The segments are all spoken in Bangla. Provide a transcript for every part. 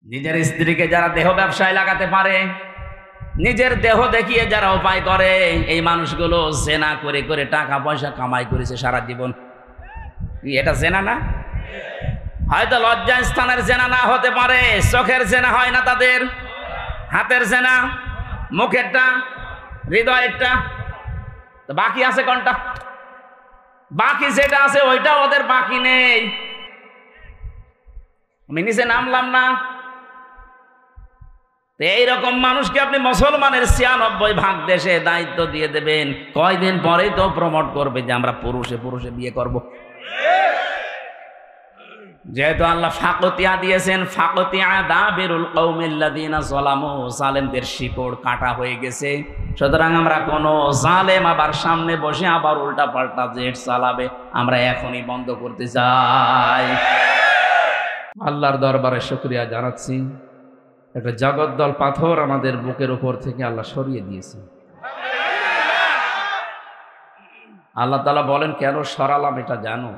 নিজের স্ত্রীকে যারা দেহ ব্যবসায় লাগাতে পারে, নিজের দেহ দেখিয়ে যারা উপায় করে, এই মানুষগুলো জেনা করে করে টাকা পয়সা কামাই করেছে সারা জীবন। এটা জেনা না? হয়তো লজ্জা স্থানের জেনা না হতে পারে, চোখের জেনা হয় না তাদের, হাতের জেনা, মুখেরটা, হৃদয়েরটা, তো বাকি আছে কোনটা? বাকি যেটা আছে ওইটা ওদের বাকি নেই। আমি নিচে নামলাম না। এইরকম মানুষকে আপনি মুসলমানের ৯৬ দেশে দায়িত্ব দিয়ে দেবেন, কয়দিন পরেই তো প্রমোট করবে যে আমরা পুরুষে পুরুষে বিয়ে করব। যেহেতু আল্লাহ ফাকতিয়া দিয়েছেন, ফাকতিয়া দাবিরুল কওমিল্লাযিনা যালামু, জালেমদের শিকড় কাটা হয়ে গেছে। সুতরাং আমরা কোন জালেম আবার সামনে বসে আবার উল্টা পাল্টা জেট চালাবে আমরা এখনই বন্ধ করতে চাই। আল্লাহর দরবারে শুকরিয়া জানাচ্ছি, একটা জগদ্দল পাথর আমাদের বুকের উপর থেকে আল্লাহ সরিয়ে দিয়েছে। আল্লাহ তাআলা বলেন, কেন সরালাম এটা জানো?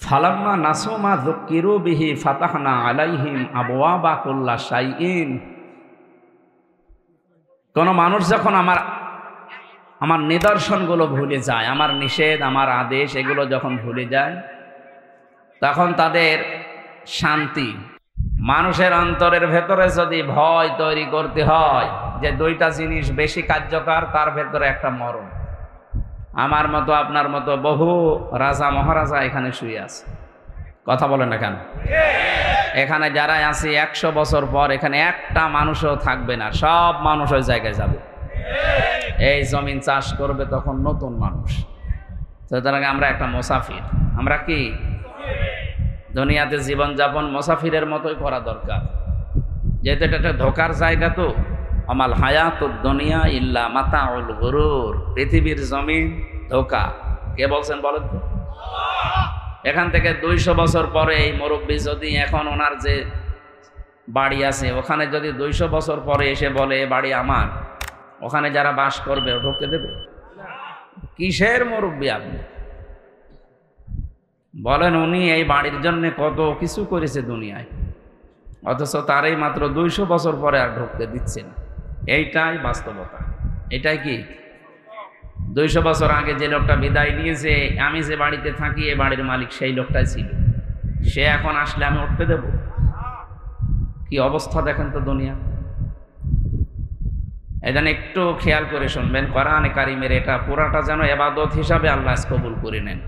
ফালাম্মা নাসু মা যুক্কিরু বিহি ফাতাহনা আলাইহিম আবওয়াবা কুল্লা শাইইন। কোন মানুষ যখন আমার নিদর্শনগুলো ভুলে যায়, আমার নিষেধ, আমার আদেশ, এগুলো যখন ভুলে যায়, তখন তাদের শান্তি, মানুষের অন্তরের ভেতরে যদি ভয় তৈরি করতে হয় যে দুইটা জিনিস বেশি কার্যকর, তার ভেতরে একটা মরণ। আমার মতো আপনার মতো বহু রাজা মহারাজা এখানে শুয়ে আছে, কথা বলেন না কেন? এখানে যারা আছে ১০০ বছর পর এখানে একটা মানুষও থাকবে না, সব মানুষ ওই জায়গায় যাবে। এই জমিন চাষ করবে তখন নতুন মানুষ। সুতরাং আমরা একটা মুসাফির। আমরা কি দুনিয়াতে জীবনযাপন মুসাফিরের মতোই করা দরকার, যেহেতু এটা একটা ধোকার জায়গা। তো আমাল হায়াতুদ দুনিয়া ইল্লা মাতাউল গুরুর, পৃথিবীর জমিন ধোকা। কে বলছেন বলেন তো? এখান থেকে ২০০ বছর পরে এই মুরব্বী যদি এখন ওনার যে বাড়ি আছে ওখানে যদি ২০০ বছর পরে এসে বলে এ বাড়ি আমার, ওখানে যারা বাস করবে ঢুকতে দেবে? কিসের মুরব্বী আপনি? বলেন উনি এই বাড়ির জন্য কত কিছু করেছে দুনিয়ায়, অথচ তারই মাত্র ২০০ বছর পরে আর ঢুকতে দিচ্ছে না। এইটাই বাস্তবতা। এটাই কি ২০০ বছর আগে যে লোকটা বিদায় নিয়েছে, আমি যে বাড়িতে থাকি এ বাড়ির মালিক সেই লোকটাই ছিল, সে এখন আসলে আমি উঠতে দেব? কি অবস্থা দেখেন তো দুনিয়া। এজন্য একটু খেয়াল করে শুনবেন, কোরআনে কারিমের এটা পুরাটা যেন ইবাদত হিসাবে আল্লাহ কবুল করে নেন।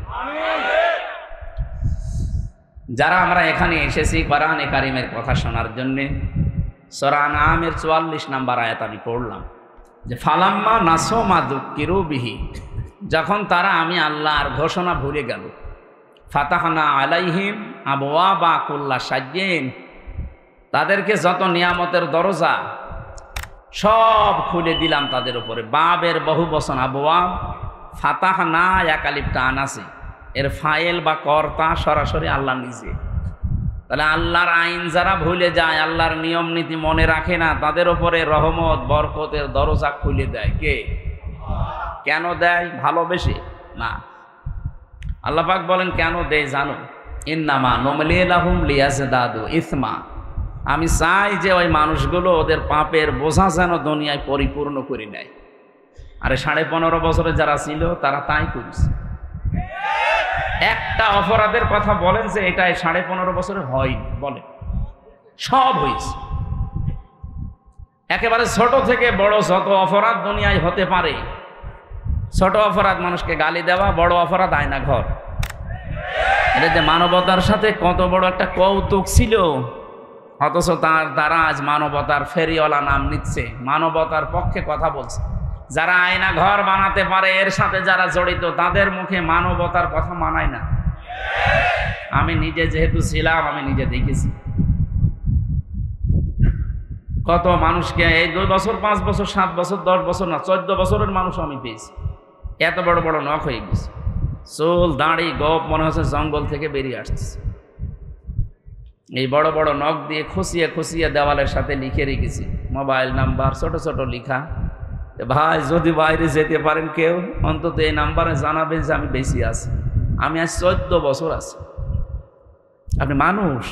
যারা আমরা এখানে এসেছি কোরআনে কারিমের কথা শোনার জন্যে, সূরা আনআমের ৪৪ নম্বর আয়াত আমি পড়লাম যে ফালাম্মা নাসু মা যুক্কিরু বিহি, যখন তারা আমি আল্লাহর ঘোষণা ভুলে গেল, ফাতাহনা আলাইহিম আবওয়াবা কুল্লা শাইইন, তাদেরকে যত নিয়ামতের দরজা সব খুলে দিলাম তাদের উপরে। বাবের বহু বচন আবওয়াব, ফাতাহনা একালিফটা আনাসি, এর ফাইল বা কর্তা সরাসরি আল্লাহ নিজে। তাহলে আল্লাহর আইন যারা ভুলে যায়, আল্লাহর নিয়ম নীতি মনে রাখে না, তাদের উপরে রহমত বরকতের দরজা খুলে দেয় কে? কেন দেয়? ভালোবেসে না। আল্লাহ পাক বলেন কেন দেয় জানো? ইন্নামা নুমলি লাহুম লিয়াজদাদু ইসমা, আমি চাই যে ওই মানুষগুলো ওদের পাপের বোঝা যেন দুনিয়ায় পরিপূর্ণ করে নেয়। আরে ১৫.৫ বছরে যারা ছিল তারা তাই করেছে। একটা অপরাধের কথা বলেন যে এটা ১৫.৫ বছরে হয়নি, বলেন সব হয়েছে। একেবারে ছোট থেকে বড় যত অপরাধ দুনিয়ায় হতে পারে, ছোট অপরাধ মানুষকে গালি দেওয়া, বড় অপরাধ আয়না ঘর। এটা যে মানবতার সাথে কত বড় একটা কৌতুক ছিল, অথচ তারা আজ মানবতার ফেরিওয়ালা নাম নিচ্ছে, মানবতার পক্ষে কথা বলছে। যারা আয়না ঘর বানাতে পারে এর সাথে যারা জড়িত, তাদের মুখে মানবতার কথা মানায় না। আমি নিজে যেহেতু ছিলাম, আমি নিজে দেখেছি কত মানুষকে এই ২ বছর, ৫ বছর, ৭ বছর, ১০ বছর না ১৪ বছরের মানুষ আমি পেয়েছি। এত বড় বড় নখ হয়ে গেছে, চুল দাড়ি গোপ মনে হচ্ছে জঙ্গল থেকে বেরিয়ে আসতেছে। এই বড় বড় নখ দিয়ে খুশিয়ে খুশিয়ে দেওয়ালের সাথে লিখে রেখেছি মোবাইল নাম্বার, ছোট ছোট লিখা। ভাই যদি বাইরে যেতে পারেন কেউ, অন্তত এই নাম্বারে জানাবেন যে আমি বেশি আছি। আমি আজ ১৪ বছর আছি। আপনি মানুষ,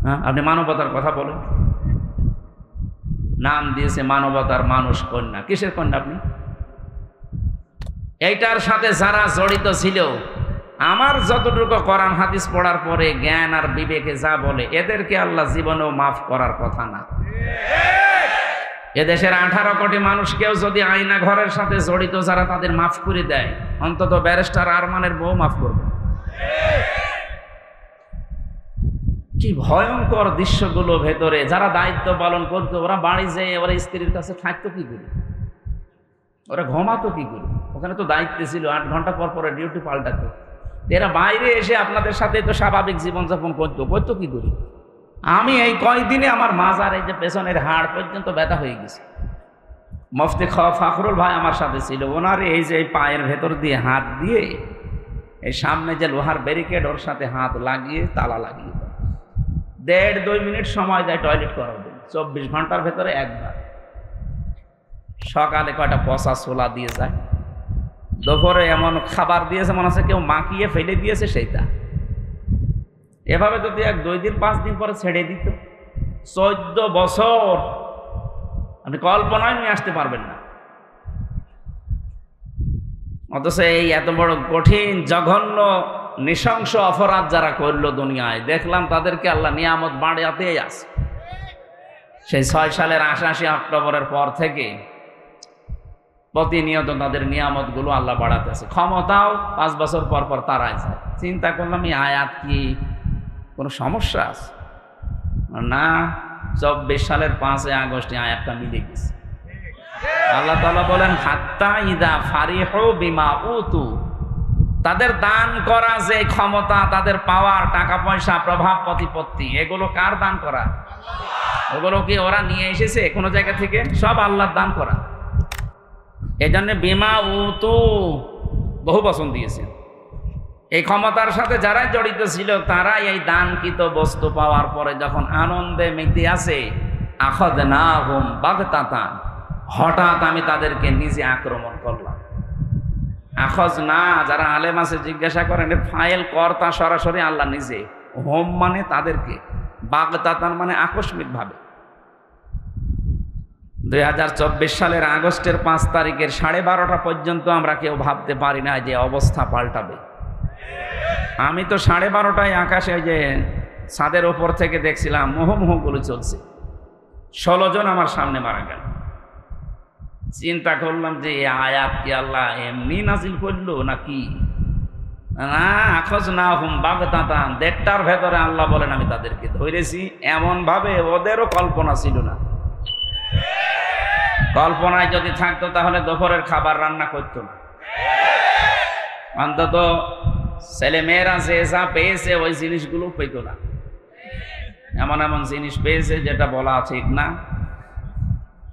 হ্যাঁ, আপনি মানবতার কথা বলেন। নাম দিয়েছে মানবতার মানুষ কন্যা। কিসের কন্যা আপনি? এইটার সাথে যারা জড়িত ছিল, আমার যতটুকু কোরআন হাদিস পড়ার পরে জ্ঞান আর বিবেকে যা বলে, এদেরকে আল্লাহ জীবনেও মাফ করার কথা না। এদেশের 18 কোটি মানুষকেও যদি আয়না ঘরের সাথে জড়িত যারা তাদের মাফ করে দেয়, অন্তত ব্যারিস্টার আরমানের বউ মাফ করবে। কি ভয়ঙ্কর দৃশ্যগুলো ভেতরে। যারা দায়িত্ব পালন করতো, ওরা বাড়ি যেয়ে ওরা স্ত্রীর কাছে থাকতো কি করে, ওরা ঘুমাতো কি করে? ওখানে তো দায়িত্ব ছিল, 8 ঘন্টা পর পরে ডিউটি পাল্টাতো। এরা বাইরে এসে আপনাদের সাথে তো স্বাভাবিক জীবনযাপন করতো কি করে? আমি এই কয়দিনে আমার মাজার এই যে পেছনের হাড় পর্যন্ত ব্যথা হয়ে গেছে। মুফতি ফখরুল ভাই আমার সাথে ছিল, ওনার এই যে পায়ের ভেতর দিয়ে হাত দিয়ে এই সামনে যে লোহার ব্যারিকেড, ওর সাথে হাত লাগিয়ে তালা লাগিয়ে 1.5-2 মিনিট সময় যায় টয়লেট করার জন্য। 24 ঘন্টার ভেতরে একবার। সকালে কয়টা পচা ছোলা দিয়ে যায়, দুপুরে এমন খাবার দিয়েছে মনে হচ্ছে কেউ মাখিয়ে ফেলে দিয়েছে সেইটা। এভাবে যদি 1-2 দিন 5 দিন পরে ছেড়ে দিত, 14 বছর আপনি কল্পনায় নিয়ে আসতে পারবেন না। অথচ এই এত বড় কঠিন জঘন্য নৃশংস অপরাধ যারা করলো দুনিয়ায়, দেখলাম তাদেরকে আল্লাহ নিয়ামত বাড়াতেই আছে। সেই 6 সালের 88 অক্টোবরের পর থেকে প্রতিনিয়ত তাদের নিয়ামত গুলো আল্লাহ বাড়াতেছে। ক্ষমতাও 5 বছর পর পর তারাই যায়। চিন্তা করলাম এই আয়াত কি কোনো সমস্যা আছে? না, 24 সালের 5 আগস্ট আয়াতটা মিলে গেছে। আল্লাহ তাআলা বলেন, হাত্তা ইদা ফারিহু বিমা উতু, তাদের দান করা যে ক্ষমতা, তাদের পাওয়ার, টাকা পয়সা, প্রভাব প্রতিপত্তি, এগুলো কার দান করা? ওগুলো কি ওরা নিয়ে এসেছে কোনো জায়গা থেকে? সব আল্লাহর দান করা। এই জন্য বিমা উতু বহু বচন দিয়েছে। এই ক্ষমতার সাথে যারা জড়িত ছিল তারাই এই দানকৃত বস্তু পাওয়ার পরে যখন আনন্দে মেতে আছে, আখাযনাহুম বাগতাতান, হঠাৎ আমি তাদেরকে নিজে আক্রমণ করলাম। আখাযনা, যারা আলেম আছে জিজ্ঞাসা করেন, ফাইল কর্তা সরাসরি আল্লাহ নিজে, হোম মানে তাদেরকে, বাগতাতান মানে আকস্মিকভাবে। 2024 সালের আগস্টের 5 তারিখের 12:30 পর্যন্ত আমরা কেউ ভাবতে পারি না যে অবস্থা পাল্টাবে। আমি তো 12:30টায় আকাশে যে ছাদের ওপর থেকে দেখছিলাম মোহমোহ গুলো চলছে। 16 জন আমার সামনে মারা গেল। চিন্তা করলাম যে এই আয়াত কি আল্লাহ এমনি নাজিল করলো নাকি? না, আখাযনাহুম বাগতাতান, 1:30টার ভেতরে আল্লাহ বলেন আমি তাদেরকে ধরেছি। এমন ভাবে ওদেরও কল্পনা ছিল না। কল্পনায় যদি থাকতো তাহলে দুপুরের খাবার রান্না করতো না। অন্তত ছেলে মেয়েরা যে যা পেয়েছে ওই জিনিসগুলো পেত না। এমন এমন জিনিস পেয়েছে যেটা বলা ঠিক না।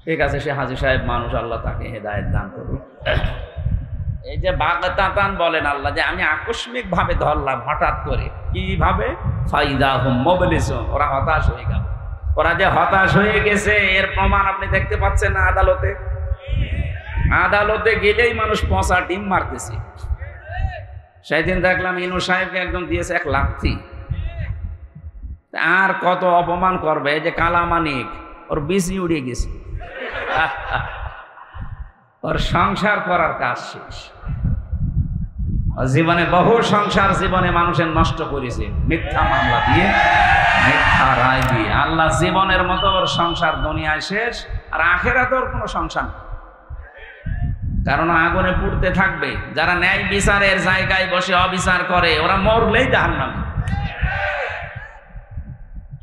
ঠিক আছে, সে হাজী সাহেব মানুষ, আল্লাহ তাকে হেদায়েত দান করুন। এই যে বাগতাতান বলেন আল্লাহ, যে আমি আকস্মিক ভাবে ধরলাম হঠাৎ করে। কিভাবে? ফাইদাহুম মুবলিসুন, ওরা হতাশ হয়ে গেল। ওরা যে হতাশ হয়ে গেছে এর প্রমাণ আপনি দেখতে পাচ্ছেন না আদালতে। আদালতে গেলেই মানুষ পচা ডিম মারতেছে। সেদিন দেখলাম ইনু সাহেবকে একদম দিয়েছে 1 লাথি। আর কত অপমান করবে? যে কালামানিক, ওর বিসি উড়িয়ে গেছে, ওর সংসার করার কাজ শেষ। জীবনে বহু সংসার জীবনে মানুষের নষ্ট করেছে মিথ্যা মামলা দিয়ে, মিথ্যা রায় দিয়ে। আল্লাহ জীবনের মতো ওর সংসার দুনিয়ায় শেষ, আর আখেরাতে ওর কোনো সংসার নেই। কারণ আগুনে পুড়তে থাকবে। যারা ন্যায় বিচারের জায়গায় বসে অবিচার করে ওরা মরলেই জাহান্নামে।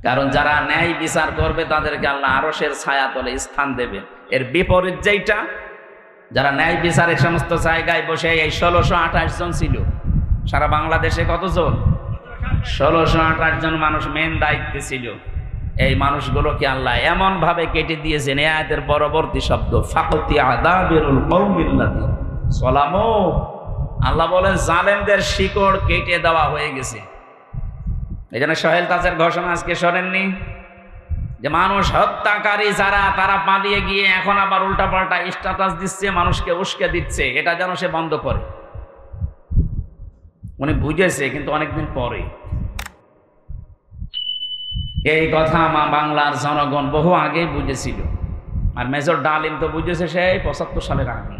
কারণ যারা ন্যায় বিচার করবে তাদেরকে আল্লাহ আরশের ছায়াতলে স্থান দেবে। এর বিপরীত যেটা, যারা ন্যায় বিচারের সমস্ত জায়গায় বসে, এই 1628 জন ছিল সারা বাংলাদেশে। কতজন? 1628 জন মানুষ মেন দায়িত্বে ছিল। এই মানুষগুলোকে আল্লাহ এমন ভাবে কেটে দিয়েছেন। এই আয়াতের পরবর্তী শব্দ ফাকতি আদাবিরুল কওমিল্লাযী সালামু, আল্লাহ বলেন জালেমদের শিকড় কেটে দেওয়া হয়ে গেছে। এই জন্য সোহেল তাজের ঘোষণা আজকে শোনেননি যে মানুষ হত্যাকারী যারা, তারা পালিয়ে গিয়ে এখন আবার উল্টাপাল্টা স্ট্যাটাস দিচ্ছে, মানুষকে উস্কে দিচ্ছে। এটা যেন সে বন্ধ করে। উনি বুঝেছে, কিন্তু অনেকদিন পরে। এই কথা বাংলার জনগণ বহু আগেই বুঝেছিল। আর মেজর ডালিম তো বুঝেছে সেই ৭৫ সালের আগে।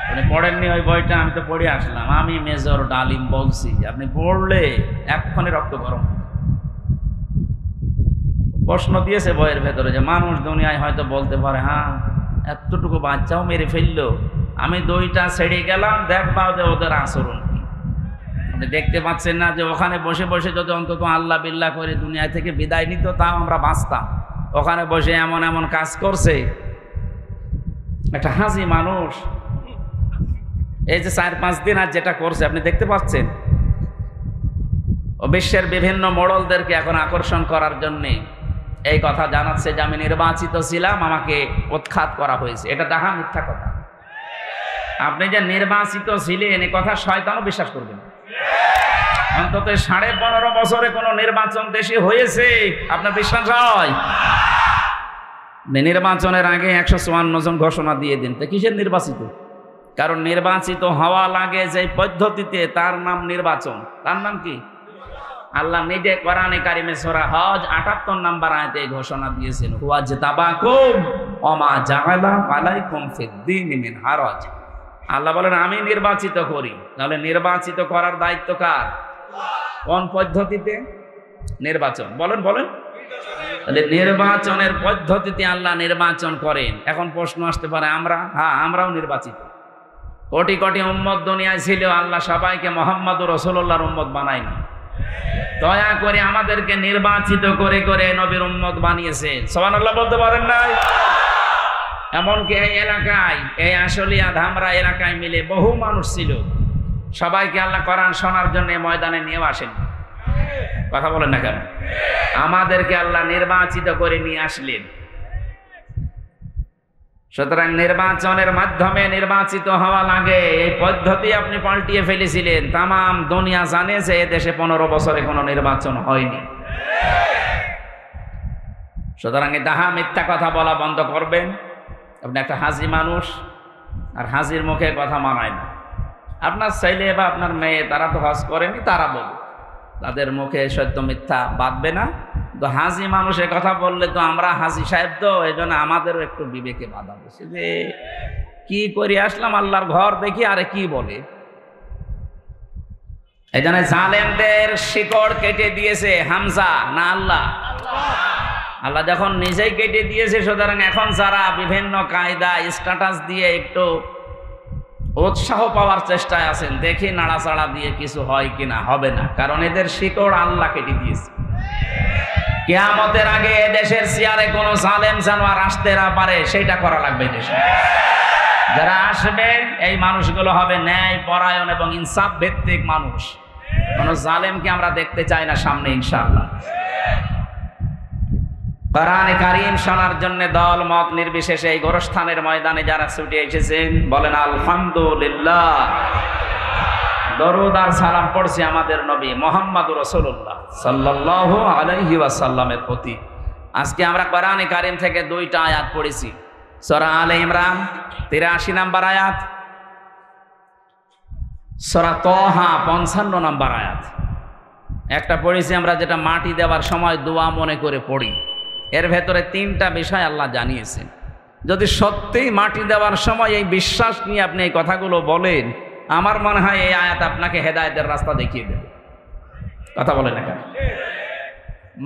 আপনি পড়েননি ওই বইটা? আমি তো পড়ে আসলাম। আমি মেজর ডালিম বলছি, আপনি পড়লে এক্ষণে রক্ত গরম। প্রশ্ন দিয়েছে বইয়ের ভেতরে যে মানুষ দুনিয়ায় হয়তো বলতে পারে, হ্যাঁ এতটুকু বাচ্চাও মেরে ফেললো, আমি 2টা ছেড়ে গেলাম, দেখবা ওদের আচরণ কি। আপনি দেখতে পাচ্ছেন না যে ওখানে বসে বসে যদি অন্তত আল্লাহ বিল্লাহ করে দুনিয়া থেকে বিদায় নিত, তাও আমরা বাঁচতাম। ওখানে বসে এমন এমন কাজ করছে একটা হাসি মানুষ। এই যে 4-5 দিন আর যেটা করছে আপনি দেখতে পাচ্ছেন, ও বিশ্বের বিভিন্ন মোড়লদেরকে এখন আকর্ষণ করার জন্যে এই কথা জানাচ্ছে যে আমি নির্বাচিত ছিলাম, আমাকে উৎখাত করা হয়েছে। এটা ডাহা মিথ্যা কথা। আপনি যে নির্বাচিত ছিলেন এ কথা শয়তানও বিশ্বাস করবেন। অন্তত 15.5 বছরে কোনো নির্বাচন দেশে হয়েছে আপনার বিশ্বাস হয়? নির্বাচনের আগে 154 জন ঘোষণা দিয়ে দিন, তো কিসের নির্বাচিত? কারণ নির্বাচিত হওয়া লাগে যে পদ্ধতিতে, তার নাম নির্বাচন। তার নাম কি? আল্লাহ নিজে কোরআনে কারিমে সূরা হজ 78 নম্বর আয়াতে ঘোষণা দিয়েছেন, ওয়াজতাবাকুম ওমা জাআলা আলাইকুম ফিদ্দীন মিন হারাজ। আল্লাহ বলেন আমি নির্বাচিত করি। তাহলে নির্বাচিত করার দায়িত্ব কার? কোন পদ্ধতিতে নির্বাচন? বলেন বলেন। তাহলে নির্বাচনের পদ্ধতিতে আল্লাহ নির্বাচন করেন। এখন প্রশ্ন আসতে পারে, আমরা? হ্যাঁ, আমরাও নির্বাচিত। কোটি কোটি উম্মত দুনিয়ায় ছিল, আল্লাহ সবাইকে মুহাম্মদুর রাসূলুল্লাহর উম্মত বানায়নি। দয়া করে আমাদেরকে নির্বাচিত করে করে নবীর উম্মত বানিয়েছেন। সুবহানাল্লাহ বলতে পারেন নাই? এমনকি এই এলাকায়, এই আশুলিয়া ধামরা এলাকায় মিলে বহু মানুষ ছিল, সবাইকে আল্লাহ কোরআন শোনার জন্য ময়দানে নিয়ে আসেন। কথা বলেন না কেন? আমাদেরকে আল্লাহ নির্বাচিত করে নিয়ে আসলেন। সুতরাং নির্বাচনের মাধ্যমে নির্বাচিত হওয়া লাগে, এই পদ্ধতি আপনি পাল্টিয়ে ফেলেছিলেন। তাম দুনিয়া জানে যে এদেশে 15 বছরে কোনো নির্বাচন হয়নি। সুতরাং এই ডাহা মিথ্যা কথা বলা বন্ধ করবেন। আপনি একটা হাজি মানুষ, আর হাজির মুখে কথা মানায় না। আপনার ছেলে বা আপনার মেয়ে তারা তো হজ করেনি, তারা বলে, তাদের মুখে সত্য মিথ্যা বাঁধবে না। তো হাজি মানুষের কথা বললে তো আমরা হাজি সাহেব, তো এই জন্য আমাদেরও একটু বিবেকে বাধা বসে যে কি করে আসলাম আল্লাহর ঘর দেখি, আরে কি বলে। এই জন্য জালেমদের শিকড় কেটে দিয়েছে হামজা না আল্লাহ? আল্লাহ যখন নিজেই কেটে দিয়েছে, সুতরাং এখন যারা বিভিন্ন কায়দা স্ট্যাটাস দিয়ে একটু উৎসাহ পাওয়ার চেষ্টায় আছেন, দেখি নাড়াচাড়া দিয়ে কিছু হয় কিনা। হবে না, কারণ এদের শিকড় আল্লাহ কেটে দিয়েছে। কিয়ামতের আগে দেশের চেয়ারে কোনো জালেম যেন আর আসতে না পারে, সেটা করা লাগবে দেশে। যারা আসবে এই মানুষগুলো হবে ন্যায় পরায়ণ এবং ইনসাফ ভিত্তিক মানুষ। কোনো জালেমকে আমরা দেখতে চাই না সামনে, ইনশাআল্লাহ। কোরআনে কারীম শোনার জন্য দল মত নির্বিশেষে এই গোরস্থানের ময়দানে যারা ছুটে এসেছেন, বলেন আলহামদুলিল্লাহ। দরুদ আর সালাম পড়ছি আমাদের নবী মুহাম্মদুর রাসূলুল্লাহ সাল্লাল্লাহু আলাইহি ওয়াসাল্লামের প্রতি। আজকে আমরা কোরআনে কারীম থেকে 2টা আয়াত পড়েছি। সূরা আলে ইমরান 83 নম্বর আয়াত, সূরা তাহা 55 নম্বর আয়াত। একটা পড়েছি আমরা যেটা মাটি দেওয়ার সময় দোয়া মনে করে পড়ি। এর ভেতরে 3টা বিষয় আল্লাহ জানিয়েছেন। যদি সত্যিই মাটি দেওয়ার সময় এই বিশ্বাস নিয়ে আপনি এই কথাগুলো বলেন, আমার মনে হয় এই আয়াত আপনাকে হেদায়েতের রাস্তা দেখিয়ে দেবে। কথা বলে না কেন?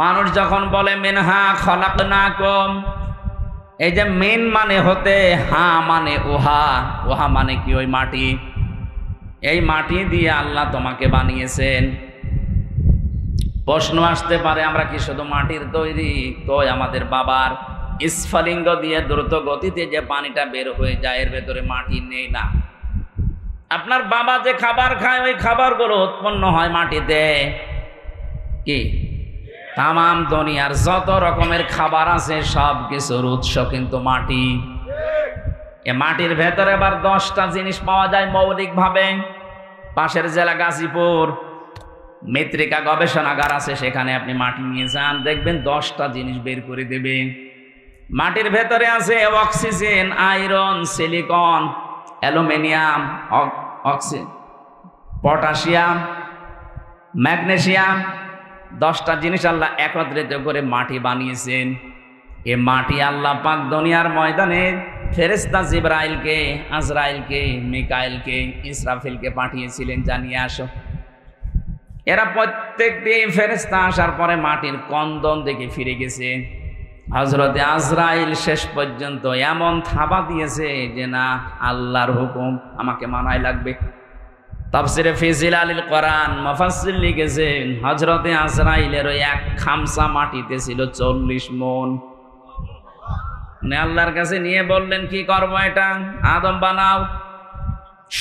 মানুষ যখন বলে মিনহা খলাকনাকুম, এই যে মিন মানে হতে, হা মানে ওহা, ওহা মানে কি? ওই মাটি। এই মাটি দিয়ে আল্লাহ তোমাকে বানিয়েছেন। প্রশ্ন আসতে পারে, আমরা কি শুধু মাটির তৈরি? কই, আমাদের বাবার স্ফলিঙ্গ দিয়ে দ্রুত গতিতে যে পানিটা বের হয়ে যায়, এর ভেতরে মাটি নেই না। আপনার বাবা যে খাবার খায়, ওই খাবারগুলো উৎপন্ন হয় মাটিতে। কি? তামাম দুনিয়ার যত রকমের খাবার আছে সব কিছুর উৎস কিন্তু মাটি। এ মাটির ভেতরে আবার 10টা জিনিস পাওয়া যায় মৌলিকভাবে। পাশের জেলা গাজীপুর মৃত্তিকা গবেষণাগার আছে, সেখানে আপনি মাটি নিয়ে যান, দেখবেন 10টা জিনিস বের করে দেবে। মাটির ভেতরে আছে oxygen, iron, silicon, aluminium, potassium, magnesium, 10টা জিনিস আল্লাহ একত্রিত করে মাটি বানিয়েছেন। এ মাটি আল্লাহ পাক দুনিয়ার ময়দানে ফেরেশতা জিবরাইলকে, আজরাইলকে, মিকাইলকে, ইসরাফিলকে পাঠিয়েছিলেন, জানিয়ে আসো। এরা প্রত্যেকটি ফেরেশতা আসার পরে মাটির কন্দন দেখে ফিরে গেছে। হযরতে আজরাইল শেষ পর্যন্ত এমন থাবা দিয়েছে যে না, আল্লাহর হুকুম, আমাকে মানাই লাগবে। তাফসিরে ফি জিলালিল কোরআন মুফাসসির লিখেছেন হযরতে আজরাইলের ওই এক খামসা মাটিতে ছিল 40 মণ। মানে আল্লাহর কাছে নিয়ে বললেন, কি করবো এটা? আদম বানাও।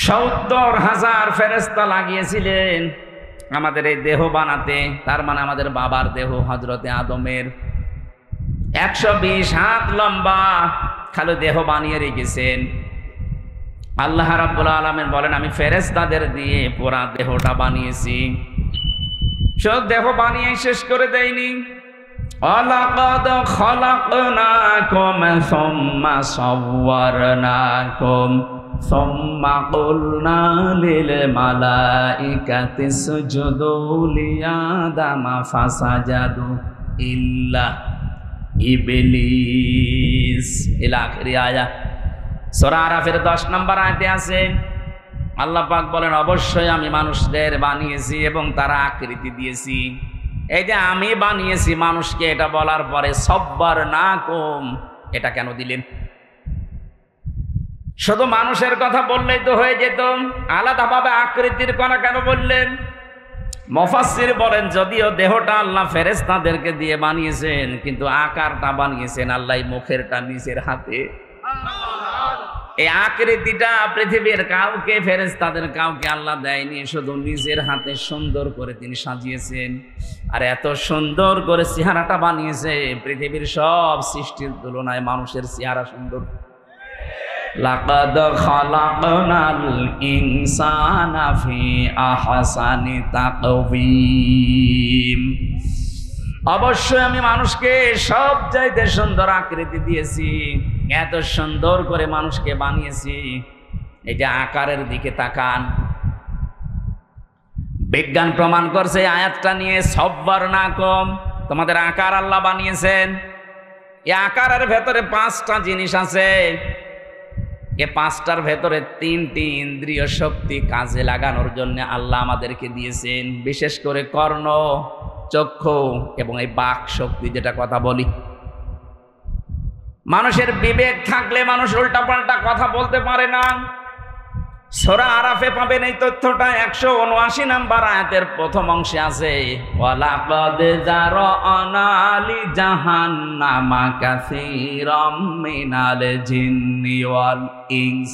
70,000 ফেরেশতা লাগিয়েছিলেন আমাদের এই দেহ বানাতে, তার মানে আমাদের বাবার দেহ হযরতে আদমের 120 হাত লম্বা খালি দেহ বানিয়ে রেখেছেন। আল্লাহ রাব্বুল আলামিন বলেন, আমি ফেরেশতাদের দিয়ে পুরা দেহটা বানিয়েছি। সব দেহ বানিয়ে শেষ করে দেয়নি। ওয়ালাকাদ খালাকনাকুম সুম্মা সাওয়ারনাকুম সুম্মা কুলনা লিল মালাইকাতি ইসজুদু লিআদামা ফাসাজাদু ইল্লা ইবলিস। ইলা আখিরি আয়াত। সূরা আরাফের 10 নম্বর আয়াতে আছে আল্লাহ পাক বলেন, অবশ্যই আমি মানুষদের বানিয়েছি এবং তারা আকৃতি দিয়েছি। এই যে আমি বানিয়েছি মানুষকে, এটা বলার পরে সাব্বারনাকুম এটা কেন দিলেন? শুধু মানুষের কথা বললেই তো হয়ে যেত, আলাদাভাবে আকৃতির কথা কেন বললেন? মুফাসসির বলেন, যদিও দেহটা আল্লাহ ফেরেশতাদেরকে দিয়ে বানিয়েছেন, কিন্তু আকারটা বানিয়েছেন আল্লাহ মুখেরটা নিজের হাতে। এই আকৃতিটা পৃথিবীর কাউকে, ফেরেশতাদের কাউকে আল্লাহ দেয়নি, শুধু নিজের হাতে সুন্দর করে তিনি সাজিয়েছেন। আর এত সুন্দর করে চেহারাটা বানিয়েছে, পৃথিবীর সব সৃষ্টির তুলনায় মানুষের চেহারা সুন্দর। লাকাদ খালাকনাল ইনসানা ফি আহসানি তাকওয়িম। অবশ্যই আমি মানুষকে সব চাইতে সুন্দর আকৃতি দিয়েছি, এত সুন্দর করে মানুষকে বানিয়েছি। এই যে আকারের দিকে তাকান, বিজ্ঞান প্রমাণ করছে আয়াতটা নিয়ে, সাব্বারনাকুম, তোমাদের আকার আল্লাহ বানিয়েছেন। এই আকারের ভেতরে 5টা জিনিস আছে। এই 5টার ভেতরে 3টি ইন্দ্রিয় শক্তি কাজে লাগানোর জন্য আল্লাহ আমাদেরকে দিয়েছেন, বিশেষ করে কর্ণ, চক্ষু এবং এই বাক শক্তি, যেটা কথা বলি। মানুষের বিবেক থাকলে মানুষ উল্টাপাল্টা কথা বলতে পারে না। সূরা আরাফে পাবেন এই তথ্যটা, 179 নম্বর আয়াতের প্রথম অংশে আছে, ওয়ালাকাদ যারানা লি জাহান্নামা কাসীরাম মিনাল জিন্নি ওয়াল ইনস।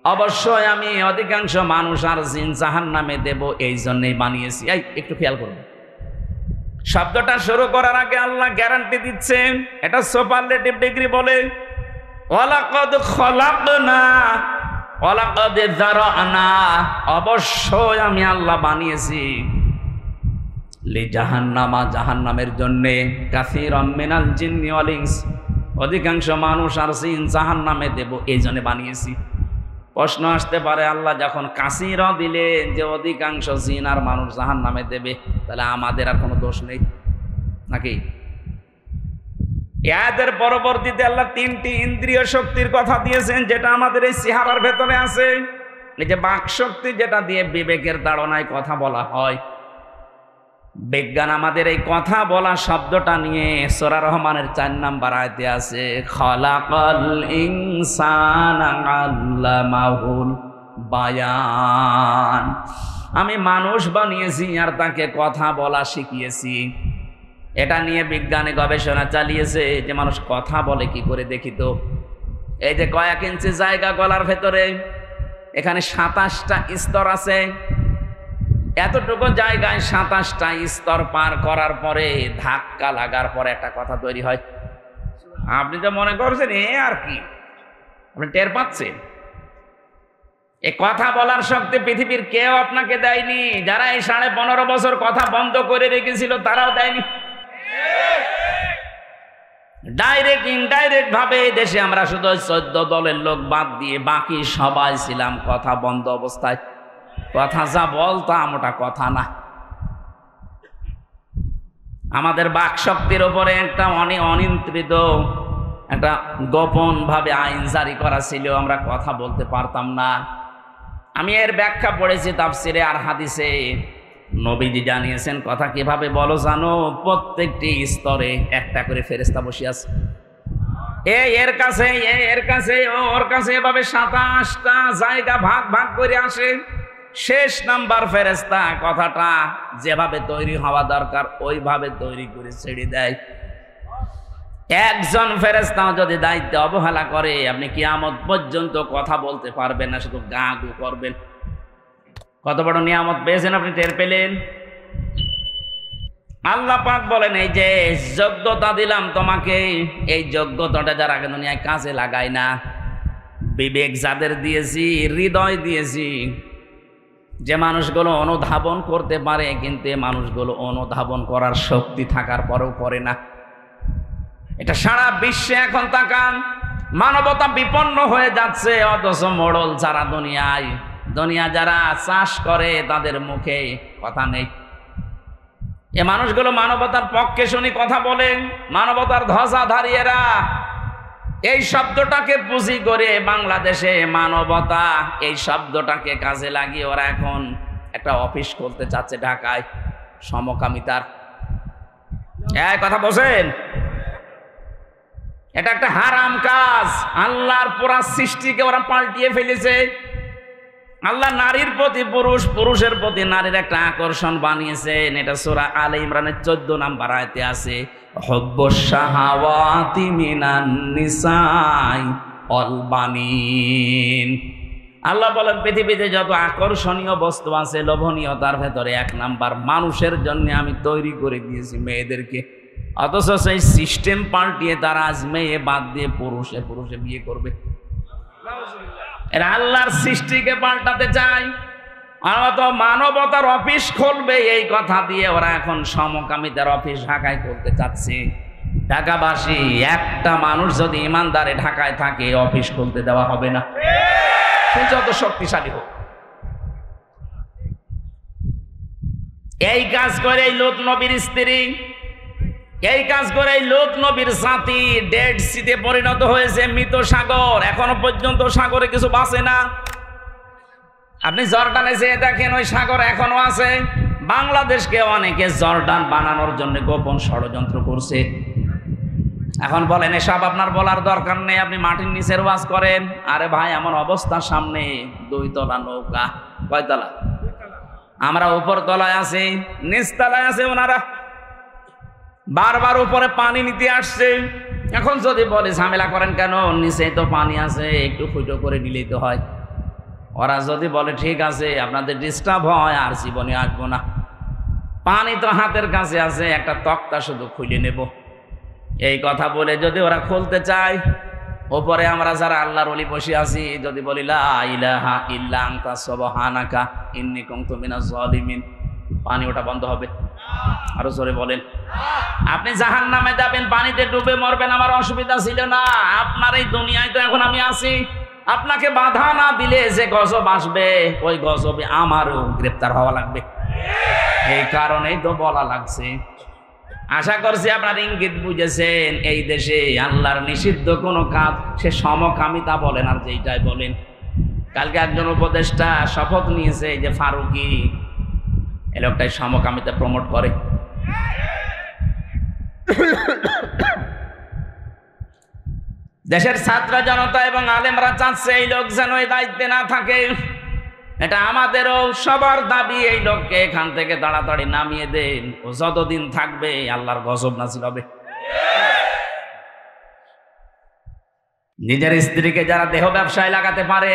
অবশ্যই আমি অধিকাংশ মানুষ আর জিন জাহান্নামে দেব, এই জন্যই বানিয়েছি। এই একটু খেয়াল করুন, শব্দটা শুরু করার আগে আল্লাহ গ্যারান্টি দিচ্ছেন, এটা সুপারলেটিভ ডিগ্রি বলে। ওয়ালাকাদ খালাকনা, ওয়ালাকাদ যারানা, অবশ্যই আমি আল্লাহ বানিয়েছি লি জাহান্নামা, জাহান্নামের জন্য, কাসীরাম মিনাল জিন্নি ওয়াল ইনস, অধিকাংশ মানুষ আর জিন জাহান্নামে দেব, এই জন্য বানিয়েছি। প্রশ্ন আসতে পারে, আল্লাহ যখন কাসীরা দিলেন যে অধিকাংশ জিন আর মানুষ জাহান্নামে দেবে, তাহলে আমাদের আর কোনো দোষ নেই নাকি? এর পরবর্তীতে আল্লাহ 3টি ইন্দ্রিয় শক্তির কথা দিয়েছেন, যেটা আমাদের এই চেহারার ভেতরে আছে। এই যে বাক শক্তি, যেটা দিয়ে বিবেকের তাড়নায় কথা বলা হয়। বিজ্ঞান আমাদের এই কথা বলা শব্দটা নিয়ে সূরা রহমানের 4 নম্বর আয়াতে আছে, খালাকাল ইনসানা আল্লামাহুল বায়ান। আমি মানুষ বানিয়েছি আর তাকে কথা বলা শিখিয়েছি। এটা নিয়ে বিজ্ঞানে গবেষণা চালিয়েছে যে মানুষ কথা বলে কি করে, দেখি তো। এই যে কয়েক ইঞ্চি জায়গা গলার ভেতরে, এখানে 27টা স্তর আছে। এতটুকু জায়গায় 27টা স্তর পার করার পরে, ধাক্কা লাগার পরে একটা কথা তৈরি হয়। আপনি তো মনে করছেন এ আর কি, আপনি টের পাচ্ছেন? এই কথা বলার শক্তি পৃথিবীর কেউ আপনাকে দেয়নি। যারা এই 15.5 বছর কথা বন্ধ করে রেখেছিল, তারাও দেয়নি। ডাইরেক্ট ইনডাইরেক্ট ভাবে দেশে আমরা শুধু 14 দলের লোক বাদ দিয়ে বাকি সবাই ছিলাম কথা বন্ধ অবস্থায়। কথা যা বলতাম ওটা কথা না। আমাদের বাক শক্তির উপরে একটা অনিয়ন্ত্রিত একটা গোপন ভাবে আইন জারি করা ছিল, আমরা কথা বলতে পারতাম না। আমি এর ব্যাখ্যা পড়েছি তাফসিরে আর হাদিসে। নবীজি জানিয়েছেন কথা কিভাবে বলো জানো? প্রত্যেকটি স্তরে একটা করে ফেরেশতা বসে আছে। এর কাছে এর কাছে ওর কাছে এভাবে 27টা জায়গা ভাগ ভাগ করে আসে। শেষ নাম্বার ফেরেশতা কথাটা যেভাবে তৈরি হওয়া দরকার ওইভাবে তৈরি করে ছেড়ে দেয়। একজন ফেরেশতা যদি দায়িত্ব অবহেলা করে আপনি কিয়ামত পর্যন্ত কথা বলতে পারবেন না, শুধু গা গু করবেন। কত বড় নিয়ামত পেয়েছেন আপনি, টের পেলেন? আল্লাহ পাক বলেন এই যে যোগ্যতা দিলাম তোমাকে, এই যোগ্যতাটা যারা আগে দুনিয়ায় কাজে লাগায় না, বিবেক যাদের দিয়েছি, হৃদয় দিয়েছি, যে মানুষগুলো অনুধাবন করতে পারে, কিন্তু এই মানুষগুলো অনুধাবন করার শক্তি থাকার পরেও করে না। এটা সারা বিশ্বে এখন তাকান, মানবতা বিপন্ন হয়ে যাচ্ছে, অথচ মোড়ল যারা দুনিয়া যারা চাষ করে তাদের মুখে কথা নেই। এ মানুষগুলো মানবতার পক্ষে শুনি কথা বলে, মানবতার ধ্বজাধারীরা এই শব্দটাকে পুঁজি করে বাংলাদেশে মানবতা এই শব্দটাকে কাজে লাগিয়ে ওরা এখন একটা অফিস খুলতে চাচ্ছে ঢাকায় সমকামিতার। কথা বলছেন, এটা একটা হারাম কাজ। আল্লাহর পুরা সৃষ্টিকে ওরা পাল্টিয়ে ফেলেছে। আল্লাহ নারীর প্রতি পুরুষ, পুরুষের প্রতি নারীর একটা আকর্ষণ বানিয়েছেন। এটা সূরা আলে ইমরানের 14 নম্বর আয়াতে আছে, হুব্বুশ শাহাওয়াতি মিনান নিসাই ওয়াল বানিন। আল্লাহ বলেন পৃথিবীতে যত আকর্ষণীয় বস্তু আছে, লোভনীয়তার ভেতরে 1 নাম্বার মানুষের জন্য আমি তৈরি করে দিয়েছি মেয়েদেরকে। অথচ সেই সিস্টেম পাল্টিয়ে তারা আজ মেয়ে বাদ দিয়ে পুরুষে বিয়ে করবে। এরা আল্লাহর সৃষ্টিকে পাল্টাতে চায়। আমরা তো মানবতার অফিস খুলবে এই কথা দিয়ে ওরা এখন সমকামিতার অফিস ঢাকায় করতে চাচ্ছে। ঢাকাবাসী একটা মানুষ যদি ইমানদারে ঢাকায় থাকে অফিস খুলতে দেওয়া হবে না, সে যত শক্তিশালী হোক। এই কাজ করে লূত নবীর স্ত্রী, এই কাজ করে লূত নবীর জাতি ডেড সিতে পরিণত হয়েছে, মৃত সাগর। এখনো পর্যন্ত সাগরে কিছু বাঁচে না। আপনি জর্ডানে যেয়ে দেখেন ওই সাগর এখনো আছে। বাংলাদেশকে অনেকে জর্ডান বানানোর জন্য গোপন ষড়যন্ত্র করছে। এখন বলেন এসব আপনার বলার দরকার নেই, আপনি মাটির নিচের ওয়াজ করেন। আরে ভাই এমন অবস্থা, সামনে 2 তলা নৌকা। কয়তলা? আমরা উপর তলায় আছি, নিচ তলায় আছে ওনারা। বারবার উপরে পানি নিতে আসছে। এখন যদি বলে ঝামেলা করেন কেন, নিচে তো পানি আছে, একটু ফুটো করে নিলেই তো হয়। ওরা যদি বলে ঠিক আছে আপনাদের ডিস্টার্ব হয় আর জীবনে আসবো না, পানি তো হাতের কাছে আছে, একটা তক্তা শুধু খুলে নেব, এই কথা বলে যদি ওরা খুলতে চায়, ওপরে আমরা যারা আল্লাহর ওলি বসে আছি যদি বলি লা ইলাহা ইল্লা আনতা সুবহানাকা ইন্নী কুনতু মিনাজ জালিমিন, পানি ওটা বন্ধ হবে? আরো জোরে বলেন। আপনি জাহান্নামে যাবেন, পানিতে ডুবে মরবেন, আমার অসুবিধা ছিল না। আপনার এই দুনিয়ায় তো এখন আমি আছি। আপনাকে বাধা না দিলে যে গজব আসবে, ওই গজবে আমারও গ্রেফতার হওয়া লাগবে। এই কারণেই তো বলা লাগছে। আশা করছি আপনার ইঙ্গিত বুঝেছেন। এই দেশে আল্লাহর নিষিদ্ধ কোনো কাজ সে সমকামিতা বলেন আর যেইটাই বলেন। কালকে একজন উপদেষ্টা শপথ নিয়েছে, এই যে ফারুকি, এই লোকটাই সমকামিতা প্রমোট করে। দেশের ছাত্র জনতা এবং আলেমরা চাচ্ছে এই লোক যেন এই দায়িত্বে না থাকে। এটা আমাদেরও সবার দাবি, এই লোককে এখান থেকে তাড়াতাড়ি নামিয়ে দেন। ও যতদিন থাকবে আল্লাহর গজব নাযিল হবে। নিজের স্ত্রীকে যারা দেহ ব্যবসায় লাগাতে পারে,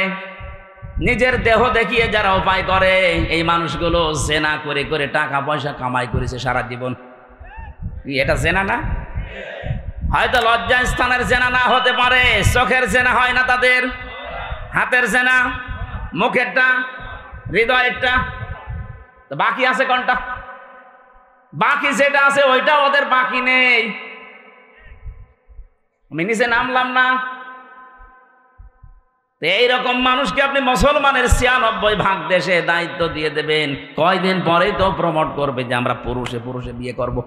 নিজের দেহ দেখিয়ে যারা উপায় করে, এই মানুষগুলো জেনা করে করে টাকা পয়সা কামাই করেছে সারা জীবন। এটা জেনা না? হয়তো লজ্জা স্থানের জেনা না হতে পারে, চোখের জেনা হয় না তাদের, হাতের জেনা, মুখেরটা, হৃদয়েরটা। বাকি আছে কোনটা? বাকি যেটা আছে ওইটা ওদের বাকি নেই। আমি নিচে নামলাম না। এইরকম মানুষকে আপনি মুসলমানের 96 দেশে দায়িত্ব দিয়ে দেবেন, কয়দিন পরেই তো প্রমোট করবে যে আমরা পুরুষে বিয়ে করব।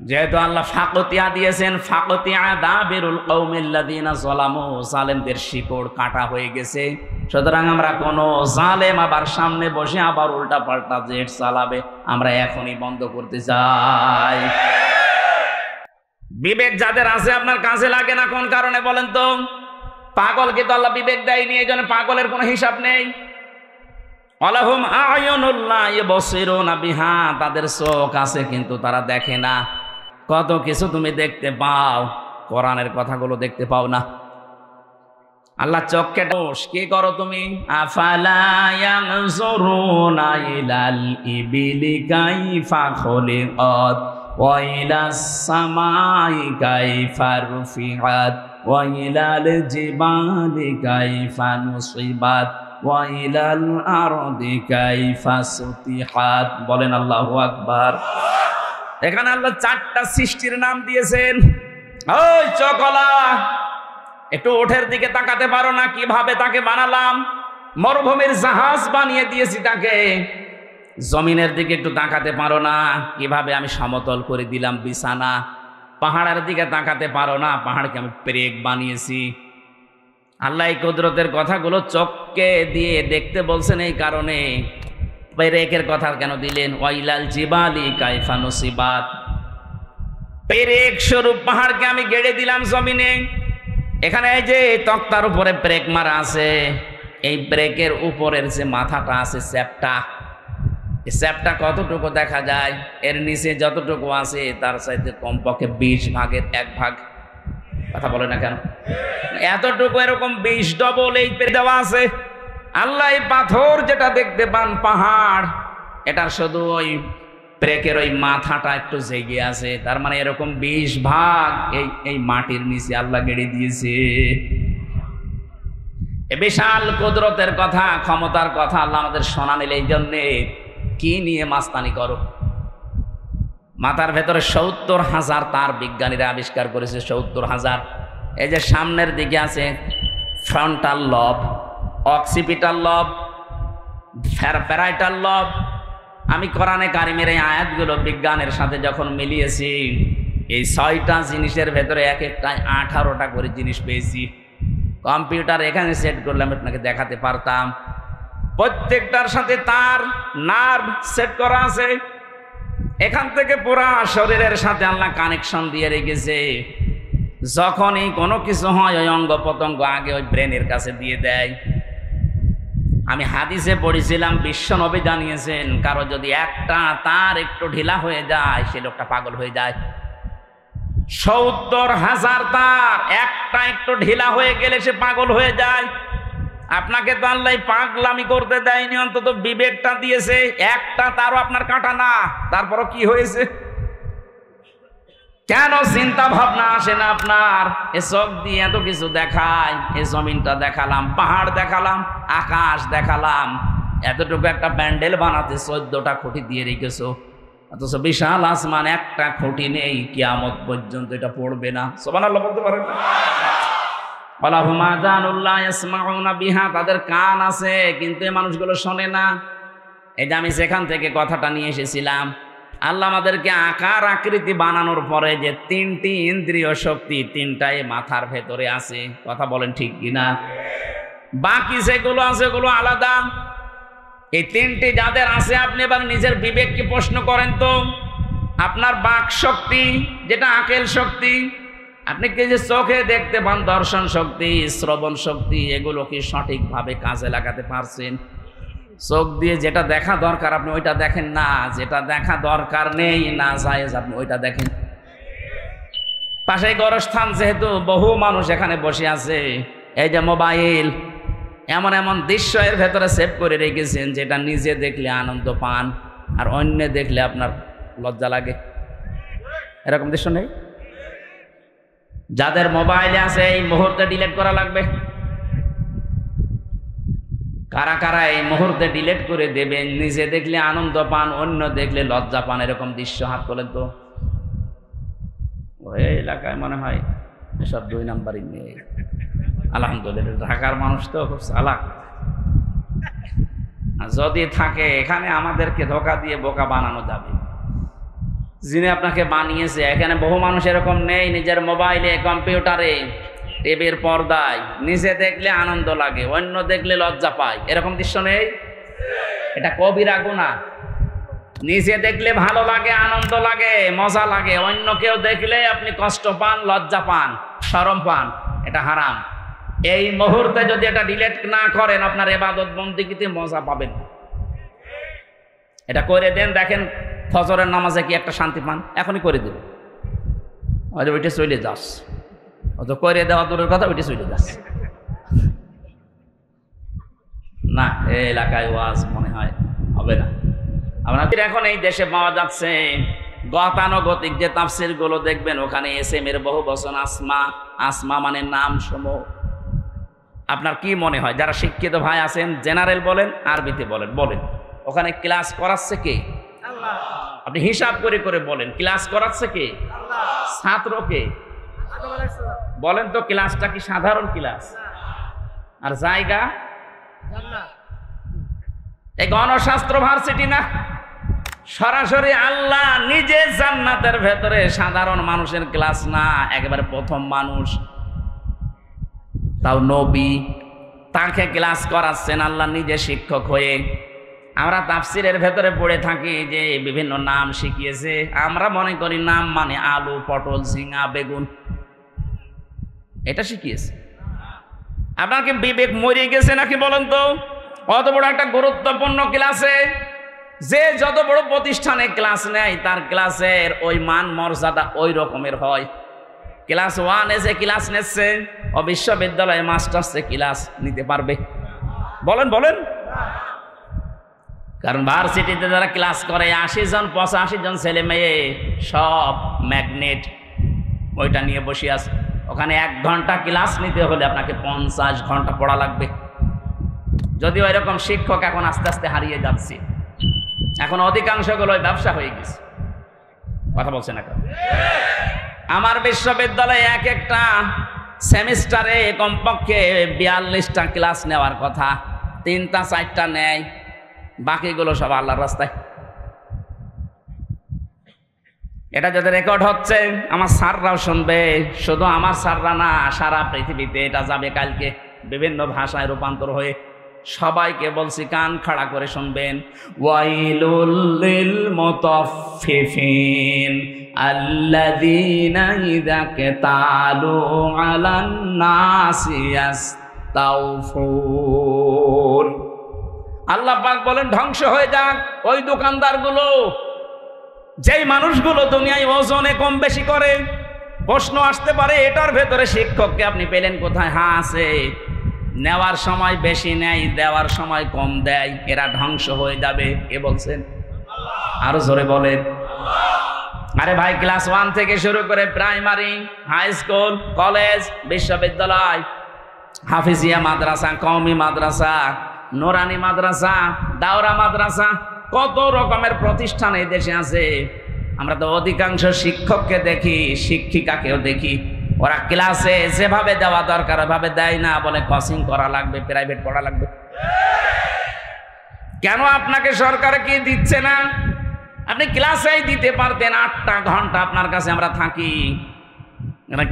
যেহেতু আল্লাহ ফাকতিয়া দিয়েছেন, ফাকতিয়া দাবিরুল কওমিল্লাযিনা যালামু, জালেমদের শিকড় কাটা হয়ে গেছে। সুতরাং আমরা কোন জালেম আবার সামনে বসে আবার উল্টা পাল্টা জেট চালাবে আমরা এখনই বন্ধ করতে চাই। বিবেক যাদের আছে আপনার কাজে লাগে না কোন কারণে বলেন তো? পাগলকে তো আল্লাহ বিবেক দেয়নি, এই জন্য পাগলের কোনো হিসাব নেই। আলাহুম আয়ুনুল লা ইবসিরুনা বিহা, তাদের চোখ আছে কিন্তু তারা দেখে না। কত কিছু তুমি দেখতে পাও, কোরআনের কথাগুলো দেখতে পাও না। আল্লাহ চোখকে দোষ কি করো তুমি? আফালা ইয়ানজুরুনা ইলাল ইবিলি কাইফা খুলিকাত ওয়া ইলাস সামাই কাইফা রুফিআত ওয়া ইলাল জিবালি কাইফা নুসিবাত ওয়া ইলাল আরদি কাইফা সুতিহাত। বলেন আল্লাহু আকবার। এখানে আল্লাহ 4টা সৃষ্টির নাম দিয়েছেন। ওই চকলা, একটু ওঠের দিকে তাকাতে পারো না? কিভাবে তাকে বানালাম, মরুভূমির জাহাজ বানিয়ে দিয়েছি তাকে। জমিনের দিকে একটু তাকাতে পারো না? কিভাবে আমি সমতল করে দিলাম বিছানা। পাহাড়ের দিকে তাকাতে পারো না? পাহাড়কে আমি পেরেক বানিয়েছি। আল্লাহ এই কুদরতের কথাগুলো চোখকে দিয়ে দেখতে বলছেন, এই কারণে পেরেকের কথা কেন দিলেন? ওয়াইলাল জিবালি কাইফা নুসিবাত, পেরেক স্বরূপ পাহাড়কে আমি গেড়ে দিলাম জমিনে। এখানে এই যে তক্তার উপরে ব্রেক মারা আছে, এই ব্রেকের উপরের যে মাথাটা আছে চ্যাপটা, এই চ্যাপটা কতটুকু দেখা যায়? এর নিচে যতটুকু আছে তার চাইতে কমপক্ষে 20 ভাগের 1 ভাগ। কথা বলে না কেন? এতটুকু এরকম 20 ডবল এই দেওয়া আছে। আল্লাহ এই পাথর যেটা দেখতে পান পাহাড়, এটার শুধু ওই ব্রেকের ওই মাথাটা একটু জেগে আছে, তার মানে এরকম 20 ভাগ এই মাটির নিচে আল্লাহ গেড়ে দিয়েছে। এ বিশাল কুদরতের কথা, ক্ষমতার কথা আল্লাহ আমাদের শোনা নিলে, এই জন্যে কি নিয়ে মাস্তানি করো? মাথার ভেতরে 70,000 তার বিজ্ঞানীরা আবিষ্কার করেছে, 70,000। এই যে সামনের দিকে আছে ফ্রন্টাল লব, অক্সিপিটাল লব, প্যারাইটাল লব। আমি কোরআনে কারিমের এই আয়াতগুলো বিজ্ঞানের সাথে যখন মিলিয়েছি, এই 6টা জিনিসের ভেতরে এক একটায় 18টা করে জিনিস পেয়েছি। কম্পিউটার এখানে সেট করলাম, আপনাকে দেখাতে পারতাম। প্রত্যেকটার সাথে তার নার্ভ সেট করা আছে। এখান থেকে পুরা শরীরের সাথে আল্লাহ কানেকশন দিয়ে রেখেছে। যখনই কোনো কিছু হয় ওই অঙ্গ প্রত্যঙ্গ আগে ওই ব্রেনের কাছে দিয়ে দেয়। আমি হাদিসে পড়েছিলাম, বিশ্বনবী জানিয়েছেন, কারো যদি একটা তার একটু ঢিলা হয়ে যায় সে লোকটা পাগল হয়ে যায়। 70,000 তার একটা একটু ঢিলা হয়ে গেলে সে পাগল হয়ে যায়। আপনাকে তো আল্লাহ পাগলামি করতে দেয়নি, অন্তত বিবেকটা দিয়েছে। একটা তারও আপনার কাটা না, তারপরও কি হয়েছে? কেন চিন্তা ভাবনা আসে না আপনার? এ চোখ দিয়ে এত কিছু দেখায়, এই জমিনটা দেখালাম, পাহাড় দেখালাম, আকাশ দেখালাম, এতটুকু একটা প্যান্ডেল বানাতে 14টা খুঁটি দিয়ে রেখেছো, অথচ বিশাল আসমান একটা খুঁটি নেই, কিয়ামত পর্যন্ত এটা পড়বে না। সুবহানাল্লাহ বলতে পারেন না? ওয়ালাহুম আযানুল্লাহ ইয়াসমাউনা বিহা, তাদের কান আছে কিন্তু এই মানুষগুলো শোনে না। এই যে আমি যেখান থেকে কথাটা নিয়ে এসেছিলাম, আল্লাহ আমাদেরকে আকার আকৃতি বানানোর পরে যে 3টি ইন্দ্রিয় শক্তি, 3টাই মাথার ভেতরে আছে। কথা বলেন ঠিক কিনা? বাকি যেগুলো আছে ওগুলো আলাদা। এই 3টি যাদের আছে, আপনি এবার নিজের বিবেককে প্রশ্ন করেন তো, আপনার বাক শক্তি যেটা আকেল শক্তি, আপনি কি যে চোখে দেখতে পান, দর্শন শক্তি, শ্রবণ শক্তি, এগুলো কি সঠিকভাবে কাজে লাগাতে পারছেন? চোখ দিয়ে যেটা দেখা দরকার আপনি ওইটা দেখেন না, যেটা দেখা দরকার নেই না জায়েজ আপনি ওইটা দেখেন। পাশে গরস্থান, যেহেতু বহু মানুষ এখানে বসে আছে, এই যে মোবাইল, এমন এমন দৃশ্য এর ভেতরে সেভ করে রেখেছেন যেটা নিজে দেখলে আনন্দ পান আর অন্য দেখলে আপনার লজ্জা লাগে। এরকম দৃশ্য নেই? যাদের মোবাইলে আছে এই মুহূর্তে ডিলিট করা লাগবে। কারা কারা এই মুহূর্তে ডিলিট করে দেবেন? নিজে দেখলে আনন্দ পান, অন্য দেখলে লজ্জা পান, এরকম দৃশ্য হাত তোলেন তো। ওই এলাকায় মনে হয় এসব 2 নাম্বারই নেই। আলহামদুলিল্লাহ, ঢাকার মানুষ তো খুব চালাক। যদি থাকে এখানে আমাদেরকে ধোঁকা দিয়ে বোকা বানানো যাবে। যিনি আপনাকে বানিয়েছে। এখানে বহু মানুষ এরকম নেই, নিজের মোবাইলে, কম্পিউটারে, টিভির পর্দায় নিজে দেখলে আনন্দ লাগে, অন্য দেখলে লজ্জা পায়, এরকম দৃশ্য নেই? এটা কবিরা গুনাহ। নিজে দেখলে ভালো লাগে, আনন্দ লাগে, মজা লাগে, অন্য কেউ দেখলে আপনি কষ্ট পান, লজ্জা পান, শরম পান, এটা হারাম। এই মুহূর্তে যদি এটা ডিলিট না করেন, আপনার ইবাদত বন্দেগীতে মজা পাবেন না। এটা করে দেন, দেখেন ফজরের নামাজে কি একটা শান্তি পান, এখনই করে দেব। ওইটা চলে যাস, অত করে দেওয়া দূরের কথা, ওইটা চলে যাস না। এই এলাকায় ওয়াজ মনে হয় হবে না। আপনাদের এখন এই দেশে পাওয়া যাচ্ছে গতানুগতিক যে তাফসির গুলো দেখবেন, ওখানে এসএম এর বহু বচন আসমা, আসমা মানে নাম সমূহ। আপনার কি মনে হয়, যারা শিক্ষিত ভাই আছেন, জেনারেল বলেন, আরবিতে বলেন, ওখানে ক্লাস করাচ্ছে কে? আল্লাহ। আপনি হিসাব করে করে বলেন, ক্লাস করাচ্ছে কে? আল্লাহ। ছাত্রকে বলেন তো, ক্লাসটা কি সাধারণ ক্লাস? আর জায়গা এই গণশাস্ত্র ভার্সিটি না, সরাসরি আল্লাহ নিজে জান্নাতের ভেতরে, সাধারণ মানুষের ক্লাস না, একেবারে প্রথম মানুষ, তাও নবী, তাকে ক্লাস করাচ্ছেন আল্লাহ নিজে শিক্ষক হয়ে। আমরা তাফসিরের ভেতরে পড়ে থাকি যে বিভিন্ন নাম শিখিয়েছে, আমরা মনে করি নাম মানে আলু, পটল, ঝিঙা, বেগুন, এটা শিখিয়েছে। আপনার কি বিবেক মরে গেছে নাকি বলেন তো? অত বড় একটা গুরুত্বপূর্ণ ক্লাসে যে যত বড় প্রতিষ্ঠানে ক্লাস নেয়, তার ক্লাসের ওই মান মর্যাদা ওই রকমের হয়। ক্লাস 1 এসে ক্লাস নিচ্ছে, ও বিশ্ববিদ্যালয়ে মাস্টার্সে ক্লাস নিতে পারবে? বলেন বলেন। কারণ ভার্সিটিতে যারা ক্লাস করে 80 জন 85 জন ছেলে মেয়ে সব ম্যাগনেট, ওইটা নিয়ে বসে আছে। ওখানে 1 ঘন্টা ক্লাস নিতে হলে আপনাকে 50 ঘন্টা পড়া লাগবে। যদিও এরকম শিক্ষক এখন আস্তে আস্তে হারিয়ে যাচ্ছে, এখন অধিকাংশগুলো ব্যবসা হয়ে গেছে। কথা বলছেন এখন? আমার বিশ্ববিদ্যালয়ে এক একটা সেমিস্টারে কমপক্ষে 42টা ক্লাস নেওয়ার কথা, 3টা 4টা নেয়, বাকিগুলো সব আল্লাহর রাস্তায়। এটা যাদের রেকর্ড হচ্ছে, আমার স্যাররাও শুনবে, শুধু আমার স্যাররা না, সারা পৃথিবীতে এটা যাবে কালকে বিভিন্ন ভাষায় রূপান্তর হয়ে। সবাইকে বলছি, কান খাড়া করে শুনবেন। ওয়াইলুল লিল মুতাফফিফিন আল্লাযীনা ইযা কাতালু আলান নাসি ইস্তাওফুন। আল্লাহ পাক বলেন, ধ্বংস হয়ে যাক ওই দোকানদারগুলো, যেই মানুষগুলো দুনিয়ায় ওজনে কম বেশি করে। প্রশ্ন আসতে পারে, এটার ভেতরে শিক্ষককে আপনি পেলেন কোথায়? হ্যাঁ আছে, নেওয়ার সময় বেশি নেয়, দেওয়ার সময় কম দেয়, এরা ধ্বংস হয়ে যাবে। কে বলছেন? আরো জোরে বলেন। আরে ভাই, ক্লাস 1 থেকে শুরু করে প্রাইমারি, হাই স্কুল, কলেজ, বিশ্ববিদ্যালয়, হাফিজিয়া মাদ্রাসা, কওমি মাদ্রাসা, নুরানি মাদ্রাসা, দাওরা মাদ্রাসা, কত রকমের প্রতিষ্ঠান এই দেশে আছে। আমরা তো অধিকাংশ শিক্ষককে দেখি, শিক্ষিকাকেও দেখি, ওরা ক্লাসে যেভাবে দেওয়া দরকার ওইভাবে দেয় না, বলে কোচিং করা লাগবে, প্রাইভেট পড়া লাগবে। কেন আপনাকে সরকার কি দিচ্ছে না? আপনি ক্লাসেই দিতে পারতেন। 8টা ঘন্টা আপনার কাছে আমরা থাকি,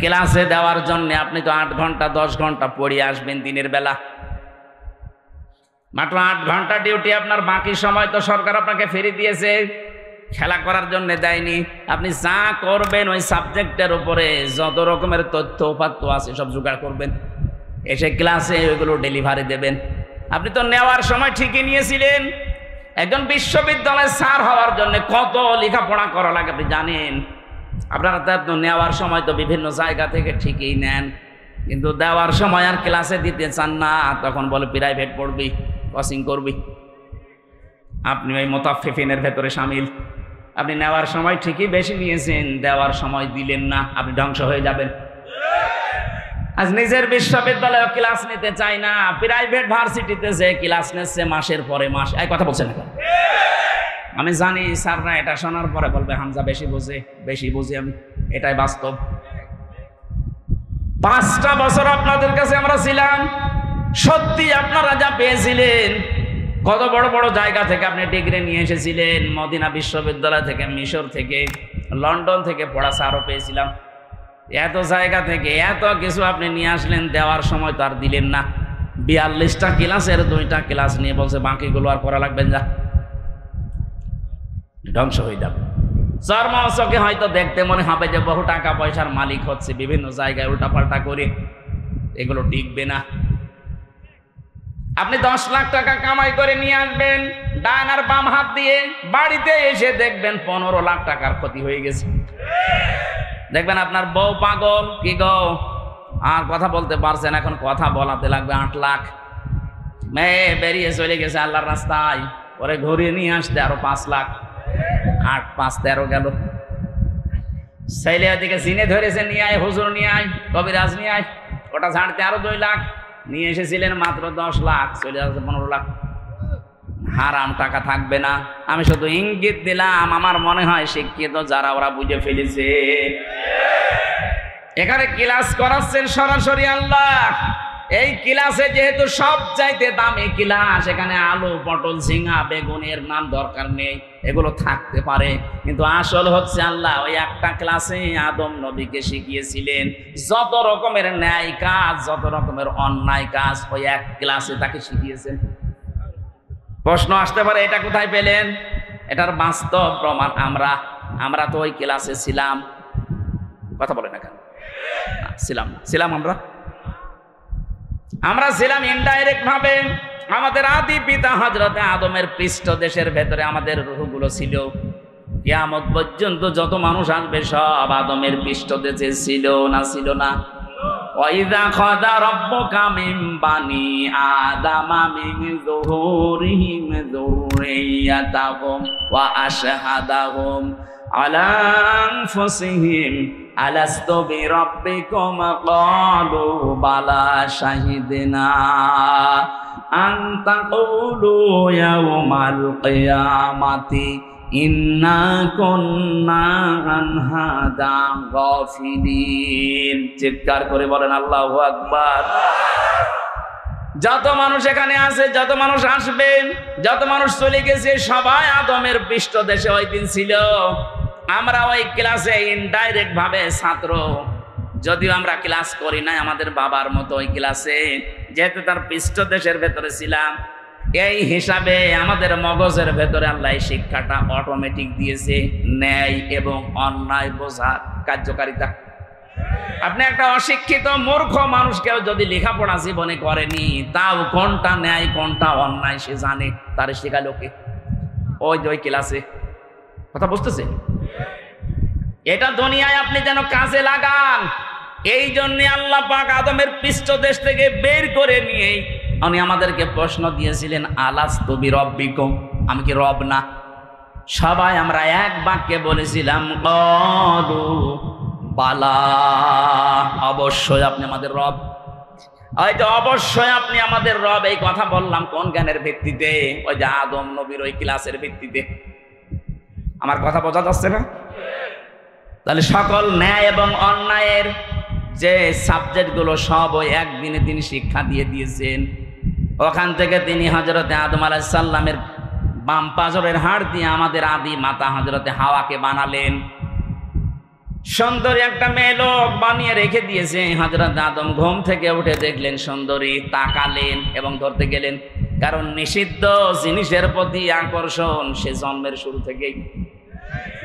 ক্লাসে দেওয়ার জন্য আপনি তো 8 ঘন্টা 10 ঘন্টা পড়িয়ে আসবেন দিনের বেলা। মাত্র 8 ঘন্টা ডিউটি আপনার, বাকি সময় তো সরকার আপনাকে ফ্রি দিয়েছে, খেলা করার জন্য দেয়নি। আপনি যা করবেন ওই সাবজেক্টের উপরে যত রকমের তথ্য উপাত্ত আছে সব জোগাড় করবেন, এসে ক্লাসে ওইগুলো ডেলিভারি দেবেন। আপনি তো নেওয়ার সময় ঠিকই নিয়েছিলেন। একজন বিশ্ববিদ্যালয়ের স্যার হওয়ার জন্য কত লেখাপড়া করা লাগে আপনি জানেন। আপনারা তো নেওয়ার সময় তো বিভিন্ন জায়গা থেকে ঠিকই নেন, কিন্তু দেওয়ার সময় আর ক্লাসে দিতে চান না, তখন বলে প্রাইভেট পড়বি, কোচিং করবি। আপনি ওই মুতাফফিফিনের ভেতরে শামিল। আপনি নেওয়ার সময় ঠিকই বেশি নিয়েছেন, দেওয়ার সময় দিলেন না, আপনি ধ্বংস হয়ে যাবেন। আজ নিজের বিশ্ববিদ্যালয়ে ক্লাস নিতে চাই না, প্রাইভেট ভার্সিটিতে যে ক্লাস নিচ্ছে মাসের পরে মাস। এই কথা বলছেন না? আমি জানি স্যাররা এটা শোনার পরে বলবে হামজা বেশি বুঝি আমি, এটাই বাস্তব। 5টা বছর আপনাদের কাছে আমরা ছিলাম, সত্যি আপনারা যা পেয়েছিলেন, কত বড় বড় জায়গা থেকে আপনি ডিগ্রি নিয়ে এসেছিলেন, মদিনা বিশ্ববিদ্যালয় থেকে, মিশর থেকে, লন্ডন থেকে পড়া আরো পেয়েছিলাম, এত জায়গা থেকে এত কিছু আপনি নিয়ে আসলেন, দেওয়ার সময় তো আর দিলেন না। 42টা ক্লাসের 2টা ক্লাস নিয়ে বলছে বাকিগুলো আর করা লাগবেন না, ধ্বংস হয়ে যাবে। চর্মাওচকে হয়তো দেখতে মনে হবে যে বহু টাকা পয়সার মালিক হচ্ছে, বিভিন্ন জায়গায় উল্টাপাল্টা করে, এগুলো টিকবে না। আপনি 10 লাখ টাকা কামাই করে নিয়ে আসবেন ডান আর বাম হাত দিয়ে, বাড়িতে এসে দেখবেন 15 লাখ টাকার ক্ষতি হয়ে গেছে। দেখবেন আপনার বউ পাগল, কি গো আর কথা বলতে পারছেন, এখন কথা বলাতে লাগবে 8 লাখ। মেয়ে বেরিয়ে চলে গেছে আল্লাহর রাস্তায়, পরে ঘুরিয়ে নিয়ে আসতে আরো 5 লাখ, 8 5 13 গেল। ছেলে ওদিকে জিনে ধরেছে, নিয়ে আয় হুজুর, নিয়ে আয় কবিরাজ, নিয়ে আয়, ওটা ছাড়তে আরো 2 লাখ। নিয়ে এসেছিলেন মাত্র 10 লাখ, চলে যাচ্ছে 15 লাখ। হারাম টাকা থাকবে না। আমি শুধু ইঙ্গিত দিলাম, আমার মনে হয় শিক্ষিত যারা ওরা বুঝে ফেলেছে। এখানে ক্লাস করাচ্ছেন সরাসরি আল্লাহ। এই ক্লাসে যেহেতু সব চাইতে দামি ক্লাস, এখানে আলু পটল ঝিঙা বেগুনের নাম দরকার নেই, এগুলো থাকতে পারে, কিন্তু আসল হচ্ছে আল্লাহ ওই একটা ক্লাসে আদম নবীকে শিখিয়েছিলেন যত রকমের ন্যায় কাজ, যত রকমের অন্যায় কাজ, ওই এক ক্লাসে তাকে শিখিয়েছেন। প্রশ্ন আসতে পারে এটা কোথায় পেলেন? এটার বাস্তব প্রমাণ আমরা তো ওই ক্লাসে ছিলাম। কথা বলে না কেন? ছিলাম আমরা ছিলাম ইনডাইরেক্ট ভাবে। আমাদের আদি পিতা হযরতে আদমের পৃষ্ঠদেশের ভেতরে আমাদের রূহগুলো ছিল। কিয়ামত পর্যন্ত যত মানুষ আসবে সব আদমের পৃষ্ঠদেশে ছিল না? ওয়াইযা খাযা রাব্বুকা মিন বানি আদামা মিন যুহুরিহিম যুররিয়াতাহুম ওয়া আশহাদাহুম আলা আনফুসিহিম আলাস্তু বিরাব্বিকুম ক্বালু বালা শাহিদনা আন তাকুলু ইয়াওমাল কিয়ামাতি ইন্না কুন্না আন হাদা গাফিলিন। চিৎকার করে বলেন আল্লাহু আকবার। যত মানুষ এখানে আছে, যত মানুষ আসবেন, যত মানুষ চলে গেছে, সবাই আদমের পৃষ্ঠদেশে ওই দিন ছিল। আমরা ওই ক্লাসে ইনডাইরেক্ট ভাবে ছাত্র, যদিও আমরা ক্লাস করি নাই আমাদের বাবার মতো ওই ক্লাসে, যেহেতু তার পৃষ্ঠদেশের ভেতরে ছিলাম, এই হিসাবে আমাদের মগজের ভেতরে আল্লাহ এই শিক্ষাটা অটোমেটিক দিয়েছে, ন্যায় এবং অন্যায় বোঝার কার্যকারিতা। আপনি একটা অশিক্ষিত মূর্খ মানুষকেও যদি লেখাপড়া জীবনে করেনি, তাও কোনটা ন্যায় কোনটা অন্যায় সে জানে, তার শেখালো কে? ওই ক্লাসে। কথা বুঝতেছেন? এটা দুনিয়ায় আপনি যেন কাজে লাগান। এই জন্য আল্লাহ পাক আদমের পৃষ্ঠদেশ থেকে বের করে নিয়ে উনি আমাদেরকে প্রশ্ন দিয়েছিলেন, আলাস্তু বিরাব্বিকুম, আমি কি রব না? সবাই আমরা এক বাক্যে বলেছিলাম, ক্বালু বালা, অবশ্যই আপনি আমাদের রব। ওই যে অবশ্যই আপনি আমাদের রব, এই কথা বললাম কোন জ্ঞানের ভিত্তিতে? ওই যে আদম নবীর ওই ক্লাসের ভিত্তিতে। আমার কথা বোঝা যাচ্ছে না? তাহলে সকল ন্যায় এবং অন্যায়ের যে সাবজেক্টগুলো সব ওই একদিনে তিনি শিক্ষা দিয়ে দিয়েছেন। ওখান থেকে তিনি হযরতে আদম আলাইহিস সালামের বাম পাজরের হাড় দিয়ে আমাদের আদি মাতা হযরতে হাওয়াকে বানালেন। সুন্দরী একটা মেয়ে লোক বানিয়ে রেখে দিয়েছে। হযরত আদম ঘুম থেকে উঠে দেখলেন সুন্দরী, তাকালেন এবং ধরতে গেলেন, কারণ নিষিদ্ধ জিনিসের প্রতি আকর্ষণ সে জন্মের শুরু থেকেই।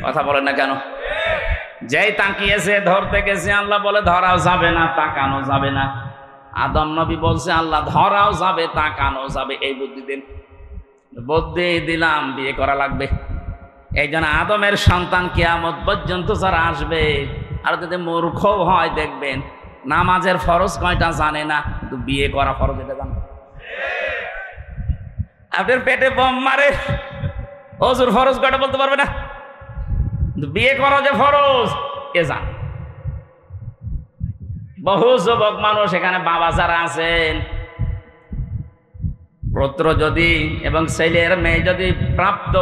কথা বলেন না কেন? যেই তাকিয়েছে, ধরতে গেছে, আল্লাহ বলে ধরাও যাবে না, তাকানো যাবে না। আদম নবী বলছে, আল্লাহ ধরাও যাবে, তাকানো যাবে, এই বুদ্ধি দিন। বুদ্ধি দিলাম, বিয়ে করা লাগবে। এই জন্য আদমের সন্তান কিয়ামত পর্যন্ত যারা আসবে, আর যদি মূর্খ হয় দেখবেন নামাজের ফরজ কয়টা জানে না, কিন্তু বিয়ে করা ফরজ এটা জানে। আপনার পেটে বোম মারে, ওজুর ফরজ কয়টা বলতে পারবে না, বিয়ে করা যে ফরজ এ জানে। বহু যুবক মানুষ এখানে বাবা যারা আছেন, পুত্র যদি এবং ছেলের মেয়ে যদি প্রাপ্ত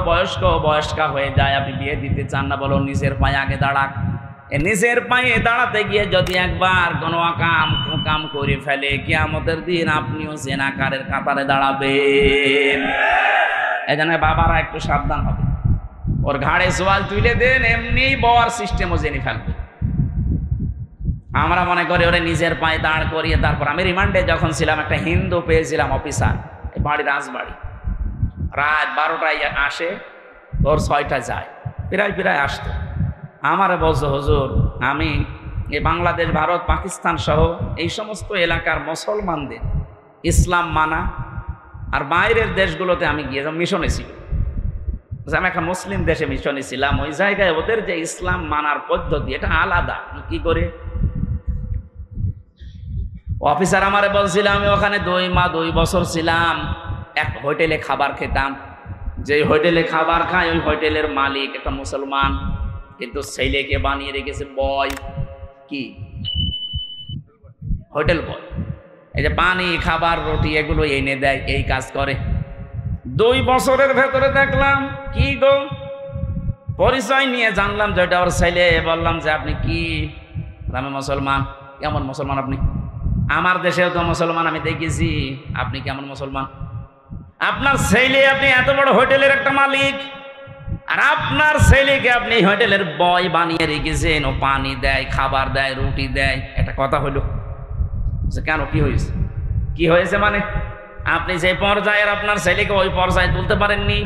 বয়স্কা হয়ে যায়, আপনি বিয়ে দিতে চান না, বলো নিজের পায়ে আগে দাঁড়াক। নিজের পায়ে দাঁড়াতে গিয়ে যদি একবার কোনো কাম করে ফেলে, কিয়ামতের দিন আপনিও জেনাকারের কাতারে দাঁড়াবেন। এই জন্য বাবারা একটু সাবধান হবে। ওর ঘাড়ে সোয়াল তুলে দেন, এমনি বওয়ার সিস্টেমও জেনে ফেলবে। আমরা মনে করি ওরে নিজের পায়ে দাঁড় করিয়ে, তারপর আমি রিমান্ডে যখন ছিলাম একটা হিন্দু পেয়েছিলাম অফিসার, বাড়ি রাজবাড়ি, রাত 12টায় আসে, ওর 6টা যায়, প্রায় আসতো। আমারে বলছে, হুজুর আমি এই বাংলাদেশ, ভারত, পাকিস্তান সহ এই সমস্ত এলাকার মুসলমানদের ইসলাম মানা, আর বাইরের দেশগুলোতে আমি গিয়ে মিশনে ছিল, আমি একটা মুসলিম দেশে মিশনে ছিলাম, ওই জায়গায় ওদের যে ইসলাম মানার পদ্ধতি এটা আলাদা। কি করে? অফিসার আমারে বলছিল, আমি ওখানে 2 বছর ছিলাম, এক হোটেলে খাবার খেতাম, যে হোটেলে খাবার খায় ওই হোটেলের মালিক একটা মুসলমান, কিন্তু ছেলেকে বানিয়ে রেখেছে বয়, কি হোটেল বয়। এই যে পানি, খাবার, রুটি এগুলো এনে দেয়, এই কাজ করে। 2 বছরের ভেতরে দেখলাম, কি গো, পরিচয় নিয়ে জানলাম যে এটা ওর ছেলে। বললাম যে আপনি কি? আমি মুসলমান। কেমন মুসলমান আপনি? আমার দেশেও তো মুসলমান আমি দেখেছি, আপনি কেমন মুসলমান? আপনার ছেলে, আপনি এত বড় হোটেলের একটা মালিক, আর আপনার ছেলেকে আপনি হোটেলের বয় বানিয়ে রেখেছেন, ও পানি দেয়, খাবার দেয়, রুটি দেয়, এটা কথা হইল? কেন, কি হয়েছে? কি হয়েছে মানে আপনি যে পর্যায়ের আপনার ছেলেকে ওই পর্যায়ে তুলতে পারেননি,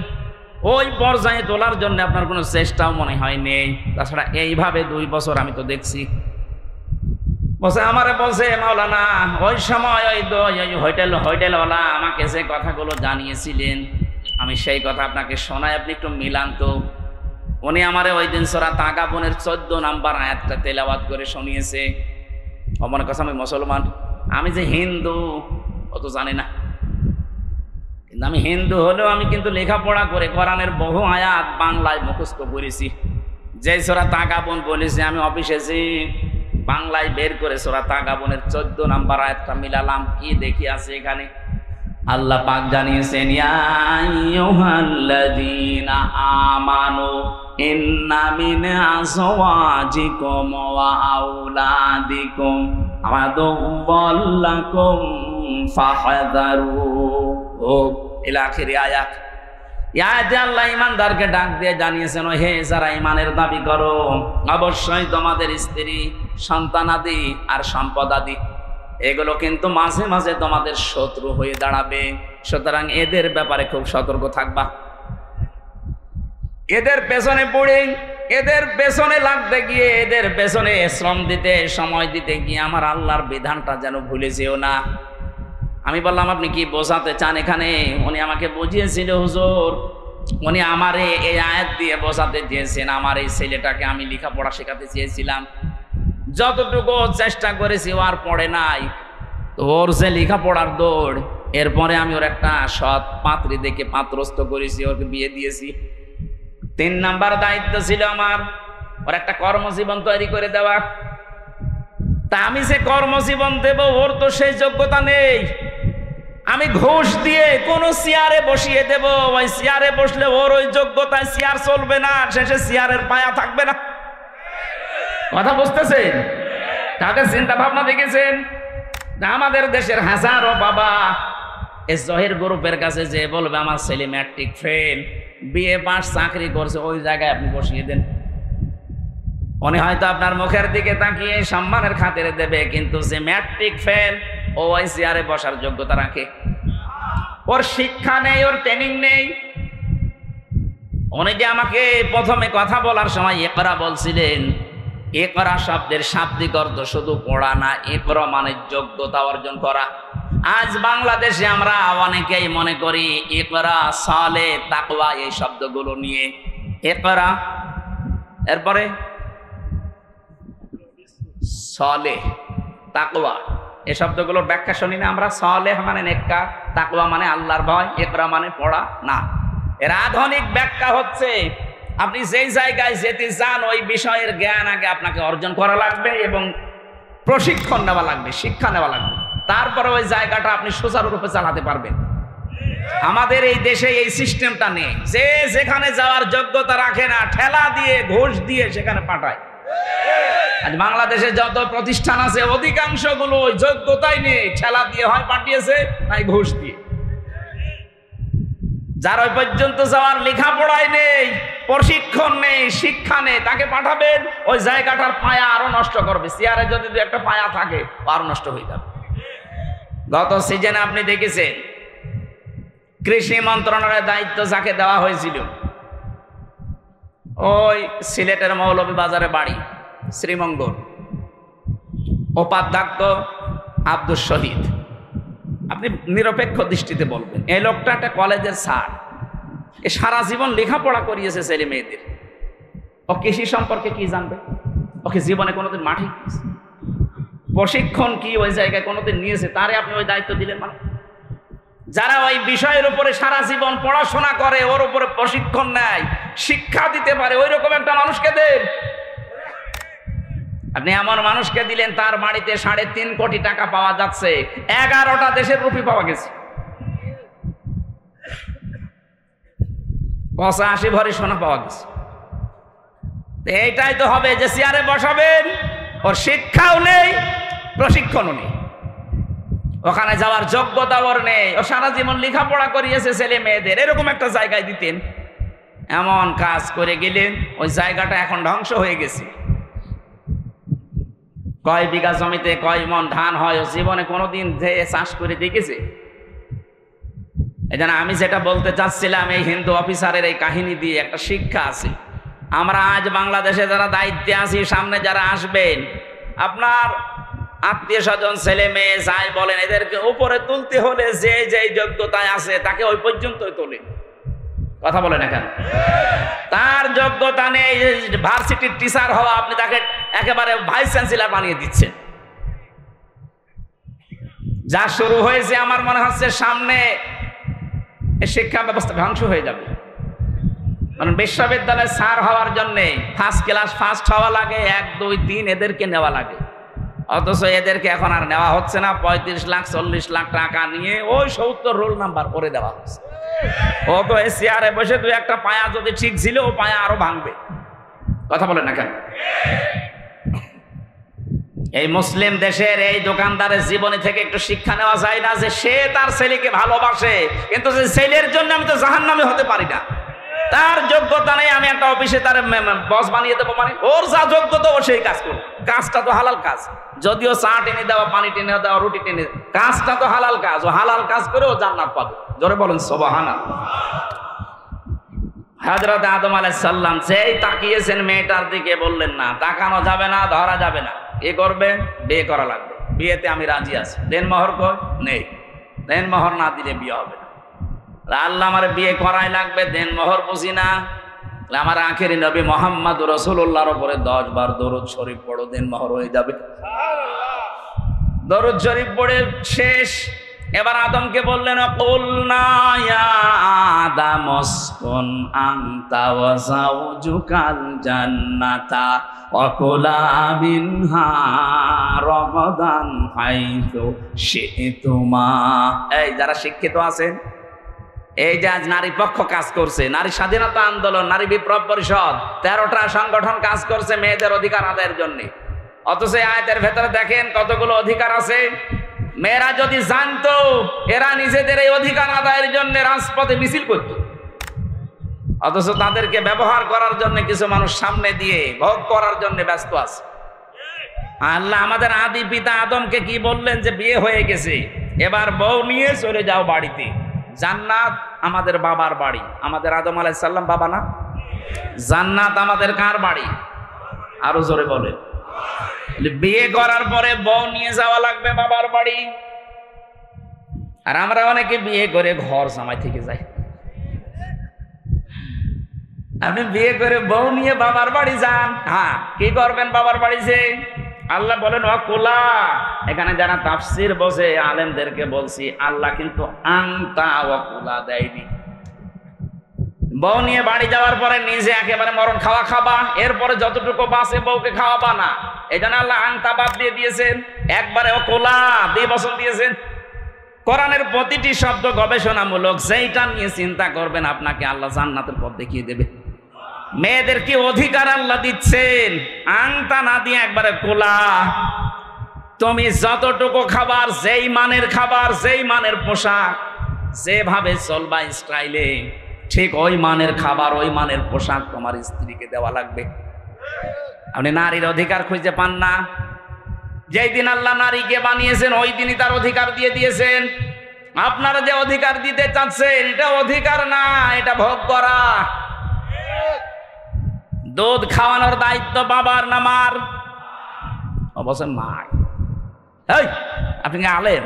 ওই পর্যায়ে তোলার জন্য আপনার কোনো চেষ্টাও মনে হয় নেই। তাছাড়া এইভাবে 2 বছর আমি তো দেখছি। বলছে, আমারে বলছে, মাওলানা ওই সময় ওই হোটেলওয়ালা আমাকে যে কথাগুলো জানিয়েছিলেন, আমি সেই কথা আপনাকে শোনাই, আপনি একটু মিলান তো। উনি আমারে ওই দিন সূরা তাগাবুনের 14 নম্বর আয়াতটা তেলাওয়াত করে শুনিয়েছে। আমার কাছে আমি মুসলমান, আমি যে হিন্দু ও তো জানি না, কিন্তু আমি হিন্দু হলেও আমি কিন্তু লেখাপড়া করে কোরআনের বহু আয়াত বাংলায় মুখস্থ করেছি। যে সূরা তাগাবুন বলেছে, আমি অফিসে যে বাংলায় বের করে সূরা তাগাবুনের 14 নম্বর আয়াতটা মিলালাম, কি দেখি আছে এখানে। আল্লাহ পাক জানিয়েছেন, ইয়া আইয়ুহাল্লাযীনা আমানু ইন্না মিন আযওয়াজিকুম ওয়া আওলাদিকুম আদুওয়াল লাকুম ফাহযারু ইলা আখির আয়াত। ইয়াতে আল্লাহ ঈমানদারকে ডাক দিয়ে জানিয়েছেন, হে যারা ঈমানের দাবি করো, অবশ্যই তোমাদের স্ত্রী, সন্তানাদি আর সম্পদাদি এগুলো কিন্তু মাঝে মাঝে তোমাদের শত্রু হয়ে দাঁড়াবে, সুতরাং এদের ব্যাপারে খুব সতর্ক থাকবা। এদের পেছনে পড়ে, এদের পেছনে লাগতে গিয়ে, এদের পেছনে শ্রম দিতে, সময় দিতে গিয়ে আমার আল্লাহর বিধানটা যেন ভুলে যেও না। আমি বললাম, আপনি কি বোঝাতে চান এখানে? উনি আমাকে বুঝিয়েছিল, হুজুর উনি আমারে এই আয়াত দিয়ে বোঝাতে চেয়েছেন, আমার এই ছেলেটাকে আমি লেখাপড়া শেখাতে চেয়েছিলাম, যতটুকু চেষ্টা করেছি ও আর পড়ে নাই, তো ওর যে লেখাপড়ার দৌড়, এরপরে আমি ওর একটা সৎ পাত্রী দেখে পাত্রস্থ করেছি, ওকে বিয়ে দিয়েছি। 3 নাম্বার দায়িত্ব ছিল আমার ওর একটা কর্মজীবন তৈরি করে দেওয়া। তা আমি যে কর্মজীবন দেব, ওর তো সেই যোগ্যতা নেই। আমি ঘুষ দিয়ে কোন চেয়ারে বসিয়ে দেব, ওই চেয়ারে বসলে ওর ওই যোগ্যতায় চেয়ার চলবে না, শেষে চেয়ারের পায়া থাকবে না। কথা বুঝতেছেন? তাদের চিন্তা ভাবনা দেখেছেন? আমাদের দেশের হাজারো বাবা এই জহির গ্রুপের কাছে যে বলবে, আমার ছেলে ম্যাট্রিক ফেল, বিএ পাস, চাকরি করছে, ওই জায়গায় আপনি বসিয়ে দেন। উনি হয়তো আপনার মুখের দিকে তাকিয়ে সম্মানের খাতিরে দেবে, কিন্তু যে ম্যাট্রিক ফেল, ও ওই চেয়ারে বসার যোগ্যতা রাখে? ওর শিক্ষা নেই, ওর ট্রেনিং নেই। উনি যে আমাকে প্রথমে কথা বলার সময় ইকরা বলছিলেন, ইকরা শব্দের শাব্দিক অর্থ শুধু পড়া না, ইকরা মানে যোগ্যতা অর্জন করা। আজ বাংলাদেশে আমরা অনেকেই মনে করি ইকরা, সালেহ, তাকওয়া এই শব্দগুলো নিয়ে। ইকরা, এরপরে সালেহ, তাকওয়া, এই শব্দগুলোর ব্যাখ্যা শুনি না আমরা। সালেহ মানে নেককার, তাকওয়া মানে আল্লাহর ভয়, ইকরা মানে পড়া না। এর আধুনিক ব্যাখ্যা হচ্ছে, আপনি যেই জায়গায় যেতে চান ওই বিষয়ের জ্ঞান আগে আপনাকে অর্জন করা লাগবে এবং প্রশিক্ষণ নেওয়া লাগবে, শিক্ষা নেওয়া লাগবে, তারপরে ওই জায়গাটা আপনি সুচারুরূপে চালাতে পারবেন। আমাদের এই দেশে এই সিস্টেমটা নেই, যে যেখানে যাওয়ার যোগ্যতা রাখে না, ঠেলা দিয়ে, ঘুষ দিয়ে সেখানে পাঠায়। আজ বাংলাদেশে যত প্রতিষ্ঠান আছে অধিকাংশগুলো ওই যোগ্যতাই নেই, ঠেলা দিয়ে হয় পাঠিয়েছে, নাই ঘুষ দিয়ে। যার ওই পর্যন্ত যাওয়ার লেখাপড়ায় নেই, প্রশিক্ষণ নেই, শিক্ষা নেই, তাকে পাঠাবেন ওই জায়গাটার পায়া আরো নষ্ট করবে। চেয়ারে যদি দু একটা পায়া থাকে আরো নষ্ট হয়ে যাবে। গত সিজনে আপনি দেখেছেন কৃষি মন্ত্রণালয়ের দায়িত্ব যাকে দেওয়া হয়েছিল, ওই সিলেটের মৌলভীবাজারে বাড়ি, শ্রীমঙ্গল, উপাধ্যক্ষ আব্দুল শহীদ। আপনি নিরপেক্ষ দৃষ্টিতে বলবেন, এই লোকটা একটা কলেজের স্যার, এ সারা জীবন লেখাপড়া করিয়েছে ছেলে মেয়েদের, ও কৃষি সম্পর্কে কি জানবে? ওকে জীবনে কোনোদিন মাঠে প্রশিক্ষণ কি ওই জায়গায় কোনোদিন নিয়েছে? তারে আপনি ওই দায়িত্ব দিলেন? মানে যারা ওই বিষয়ের উপরে সারা জীবন পড়াশোনা করে, ওর উপরে প্রশিক্ষণ নেয়, শিক্ষা দিতে পারে, ওই রকম একটা মানুষকে দেন। আপনি এমন মানুষকে দিলেন তার বাড়িতে 3.5 কোটি টাকা পাওয়া যাচ্ছে, 11টা দেশের রুপি পাওয়া গেছে, 85 ভরি সোনা পাওয়া গেছে। এইটাই তো হবে যে চেয়ারে বসাবেন, ওর শিক্ষাও নেই, প্রশিক্ষণও নেই, ওখানে যাওয়ার যোগ্যতা ওর নেই, ও সারা জীবন লেখাপড়া করিয়েছে ছেলে মেয়েদের, এরকম একটা জায়গায় দিতেন। এমন কাজ করে গেলেন, ওই জায়গাটা এখন ধ্বংস হয়ে গেছে। কয় বিঘা জমিতে কয় মন ধান হয় ও জীবনে কোনোদিন যে চাষ করে দেখেছে? এই জন্য আমি যেটা বলতে চাচ্ছিলাম, এই হিন্দু অফিসারের এই কাহিনী দিয়ে একটা শিক্ষা আছে। আমরা আজ বাংলাদেশে যারা দায়িত্বে আছি, সামনে যারা আসবেন, আপনার আত্মীয় স্বজন, ছেলে মেয়ে যাই বলেন, এদেরকে উপরে তুলতে হলে যে যে যোগ্যতায় আছে তাকে ওই পর্যন্তই তোলেন। কথা বলেন এখন, তার যোগ্যতা নেই ভার্সিটির টিচার হওয়া, আপনি তাকে একেবারে ভাইস চ্যান্সেলর বানিয়ে দিচ্ছেন। যা শুরু হয়েছে আমার মনে হচ্ছে সামনে শিক্ষা ব্যবস্থা ধ্বংস হয়ে যাবে। কারণ বিশ্ববিদ্যালয়ে স্যার হওয়ার জন্যে ফার্স্ট ক্লাস ফার্স্ট হওয়া লাগে, 1, 2, 3 এদেরকে নেওয়া লাগে, অথচ এদেরকে এখন আর নেওয়া হচ্ছে না। 35 লাখ 40 লাখ টাকা নিয়ে ওই 70 রোল নাম্বার করে দেওয়া হচ্ছে। ও তো এই চেয়ারে বসে দু একটা পায়া যদি ঠিক ছিল, ও পায়া আরো ভাঙবে। কথা বলেন না কেন? এই মুসলিম দেশের এই দোকানদারের জীবনী থেকে একটু শিক্ষা নেওয়া যায় না যে সে তার ছেলেকে ভালোবাসে, কিন্তু যে ছেলের জন্য আমি তো জাহান্নামে হতে পারি না, তার যোগ্যতা নেই, আমি একটা অফিসে তার বস বানিয়ে দেবো? মানে ওর যা যোগ্যতা ও সেই কাজ করবে। কাজটা তো হালাল কাজ, যদিও চা টেনে দেওয়া, পানি টেনে দেওয়া, রুটি টেনে, কাজটা তো হালাল কাজ, ও হালাল কাজ করে ও জান্নাত পাবে। জোরে বলেন সুবহানাল্লাহ। হযরত আদম আলাইহিস সালাম যেই তাকিয়েছেন মেয়েটার দিকে, বললেন না, তাকানো যাবে না, ধরা যাবে না, এ করবেন, বিয়ে করা লাগবে, বিয়েতে আমি রাজি আছি, দেন মোহর কই? নেই, দেন মোহর না দিলে বিয়ে হবে না। আল্লাহ আমার বিয়ে করাই লাগবে, দেন মোহর বুঝি না, আমার আখেরি নবী মুহাম্মদ রাসূলুল্লাহর উপরে 10 বার দরুদ শরীফ পড়ো, দেন মোহর হয়ে যাবে। দরুদ শরীফ পড়ে শেষ, এবার আদমকে বললেন, কুলনা ইয়া আদম উসকুন আনতা ওয়া যাওজুকাল জান্নাতা ওয়া কুলা মিনহা রাগাদান হাইতু শি'তুমা। এই যারা শিক্ষিত আছেন, এই যে আজ নারী পক্ষ কাজ করছে, নারী স্বাধীনতা আন্দোলন, নারী বিপ্লব পরিষদ, 13টা সংগঠন কাজ করছে মেয়েদের অধিকার আদায়ের জন্য, অথচ এই আয়াতের ভেতরে দেখেন কতগুলো অধিকার আছে। মেয়েরা যদি জানতো এরা নিজেদের এই অধিকার আদায়ের জন্য রাজপথে মিছিল করত, অথচ তাদেরকে ব্যবহার করার জন্য কিছু মানুষ সামনে দিয়ে ভোগ করার জন্য ব্যস্ত আছে। আল্লাহ আমাদের আদি পিতা আদমকে কি বললেন? যে বিয়ে হয়ে গেছে, এবার বউ নিয়ে চলে যাও বাড়িতে। জান্নাত আমাদের বাবার বাড়ি, আমাদের আদম আলাইহিস সালাম বাবা না? জান্নাত আমাদের কার বাড়ি? আরো জোরে বলেন। বিয়ে করার পরে বউ নিয়ে যাওয়া লাগবে বাবার বাড়ি। আর আমরা অনেকে বিয়ে করে ঘর জামাই থেকে যাই। আপনি বিয়ে করে বউ নিয়ে বাবার বাড়ি যান, হ্যাঁ, কি করবেন বাবার বাড়ি যে? আল্লাহ বলেন ওয়াকুলা। এখানে যারা তাফসীর বসে আলেমদেরকে বলছি, আল্লাহ কিন্তু আনতা ওয়াকুলা দেয়নি। বউ নিয়ে বাড়ি যাওয়ার পরে নিজে একেবারে মরণ খাওয়া খাবা, এরপরে যতটুকু বাঁচে বউকে খাওয়াবা না। এই জন্য আল্লাহ আনতা বাদ দিয়ে দিয়েছেন, একবারে ওয়াকুলা 2 বছর দিয়েছেন। কোরআনের প্রতিটি শব্দ গবেষণামূলক, যেইটা নিয়ে চিন্তা করবেন আপনাকে আল্লাহ জান্নাতের পথ দেখিয়ে দেবে। মেয়েদের কি অধিকার আল্লাহ দিচ্ছেন, আংতা না দিয়ে একবারে কোলা। তুমি যতটুকু খাবার, যেই মানের খাবার, যেই মানের পোশাক, যেভাবে চলবা স্টাইলে, ঠিক ওই মানের খাবার, ওই মানের পোশাক তোমার স্ত্রীকে দেওয়া লাগবে। আপনি নারীর অধিকার খুঁজে পান না। যেই দিন আল্লাহ নারীকে বানিয়েছেন ওই দিনই তার অধিকার দিয়ে দিয়েছেন। আপনারা যে অধিকার দিতে চাচ্ছেন এটা অধিকার না, এটা ভোগ করা। দুধ খাওয়ানোর দায়িত্ব বাবার না মার? অবশ্যই মার। এই আপনি কি আলেম?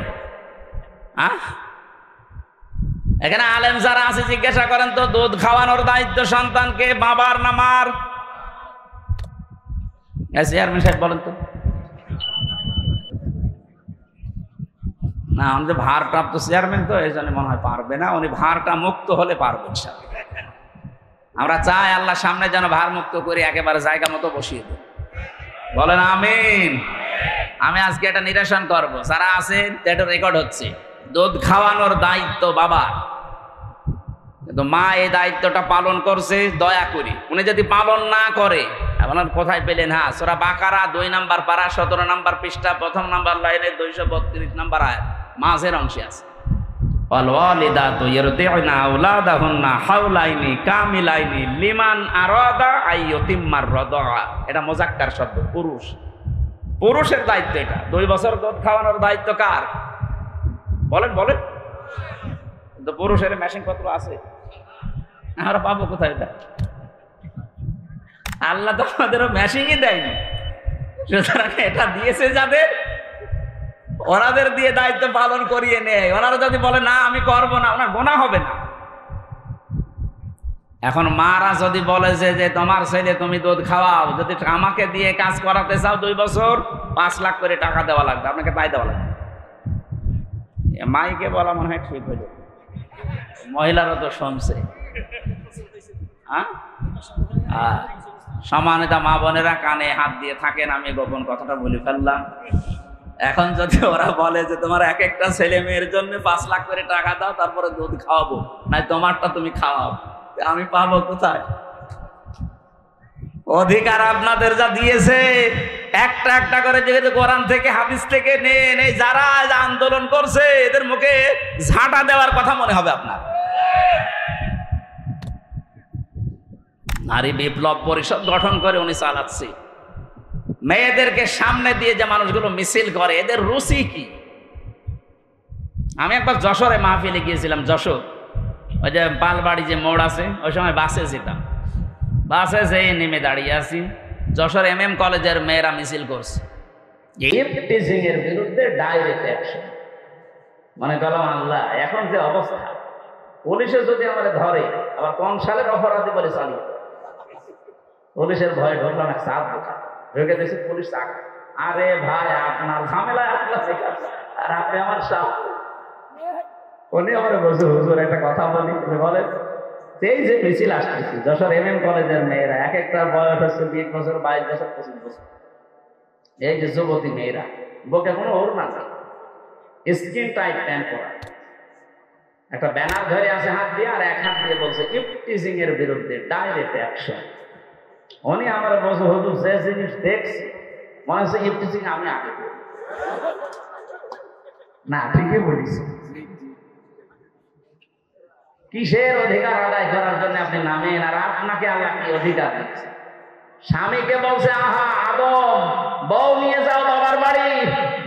এখানে আলেম যারা আছে জিজ্ঞাসা করেন তো, দুধ খাওয়ানোর দায়িত্ব সন্তানকে বাবার না মার? চেয়ারম্যান সাহেব বলেন তো। না, উনি যে ভারপ্রাপ্ত চেয়ারম্যান তো এই জন্য মনে হয় পারবে না। উনি ভারটা মুক্ত হলে পারবেন। আমরা চাই আল্লাহ সামনে যেন ভার মুক্ত করে একেবারে জায়গা মতো বসিয়ে দেন। বলেন আমিন। আমি আজকে এটা নিরসন করবো, যারা আছেন এটা রেকর্ড হচ্ছে। দুধ খাওয়ানোর দায়িত্ব বাবার, কিন্তু মা এই দায়িত্বটা পালন করছে দয়া করি। উনি যদি পালন না করে, আপনার কোথায় পেলেন? হ্যাঁ, সূরা বাকারা 2 নম্বর পারা 17 নম্বর পৃষ্ঠা 1ম নম্বর লাইনে 232 নম্বর আয়াত মাঝের অংশে আছে, ওয়াল ওয়ালিদাতু ইরদি'না আওলাদাহুন্না হাওলাইনি কামিলাইনি লিমান আরাদা আইয়ুতিম্মার রাদা। এটা মুযাক্কার শব্দ, পুরুষ। পুরুষের দায়িত্ব এটা। 2 বছর দুধ খাওয়ানোর দায়িত্ব কার? বলেন বলেন। কিন্তু পুরুষের মেশিন পত্র আছে, আমরা পাবো কোথায়? এটা আল্লাহ তো আমাদেরও মেশিনই দেয়নি। সুতরাং এটা দিয়েছে যাদের, ওনাদের দিয়ে দায়িত্ব পালন করিয়ে নেয়। ওনারা যদি বলে না আমি করবো না, ওনার গোনা হবে না। এখন মারা যদি বলে যে তোমার ছেলে তুমি দুধ খাওয়াও, যদি আমাকে দিয়ে কাজ করাতে চাও 2 বছর 5 লাখ করে টাকা দেওয়া লাগবে, আপনাকে তাই দেওয়া লাগবে। মাইকে বলা মনে হয় ঠিক হয়ে যাবে, মহিলারা তো শুনছে। সম্মানিত মা বোনেরা কানে হাত দিয়ে থাকেন, আমি গোপন কথাটা বলে ফেললাম। এখন যদি ওরা বলে যে তোমার এক একটা ছেলে মেয়ের জন্য 5 লাখ করে টাকা দাও, তারপরে দুধ খাওয়াবো, নাই তোমারটা তুমি খাওয়াও, আমি পাবো কোথায়? অধিকার আপনাদের যা দিয়েছে একটা একটা করে, যেহেতু কোরআন থেকে হাদিস থেকে নেন, এই যারা আন্দোলন করছে এদের মুখে ঝাঁটা দেওয়ার কথা মনে হবে আপনার। নারী বিপ্লব পরিষদ গঠন করে উনি চালাচ্ছে। মেয়েদেরকে সামনে দিয়ে যে মানুষগুলো মিছিল করে, এদের রুচি কি? আমি একবার যশোরে মাহফিলে গিয়েছিলাম। যশোর ওই যে পালবাড়ি যে মোড় আছে, ওই সময় বাসে যেতাম। বাসে যেয়ে নেমে দাঁড়িয়ে আছি, যশোর MM কলেজের মেয়েরা মিছিল করছে টিচিং এর বিরুদ্ধে ডাইরেক্ট অ্যাকশন। মনে করলাম আল্লাহ, এখন যে অবস্থা, পুলিশে যদি আমাদের ধরে, আবার কোন সালের অপরাধী বলে চালিয়ে, পুলিশের ভয়ে ঢুকলাম এক সাত বোকা, ঢুকে দেখছি পুলিশ চাক। আরে ভাই, আপনার ঝামেলায় আপনার আর আপনি আমার সাপ। উনি আমার বলছে হুজুর একটা কথা বলি, বলে এই যে মিছিল আসতেছি, যশোর MM কলেজের মেয়েরা, এক একটা বয়স হচ্ছে 20 বছর 22 বছর 25 বছর। এই যে যুবতী মেয়েরা, বুকে কোনো ওড়না নেই, স্কিন টাইট প্যান্ট পরা, একটা ব্যানার ধরে আছে হাত দিয়ে, আর এক হাত দিয়ে বলছে ইফটিজিং এর বিরুদ্ধে ডাইরেক্ট অ্যাকশন। উনি আমার বলছে হুজুর যে জিনিস দেখছি মনে হচ্ছে ইফটিজিং আমি আগে না। ঠিকই বলিস। কিসের অধিকার আদায় করার জন্য আপনি নামেন, আর আপনাকে আল্লাহ কি অধিকার দিচ্ছে? স্বামীকে বলছে আহা আদম, বউ নিয়ে যাও বাবার বাড়ি,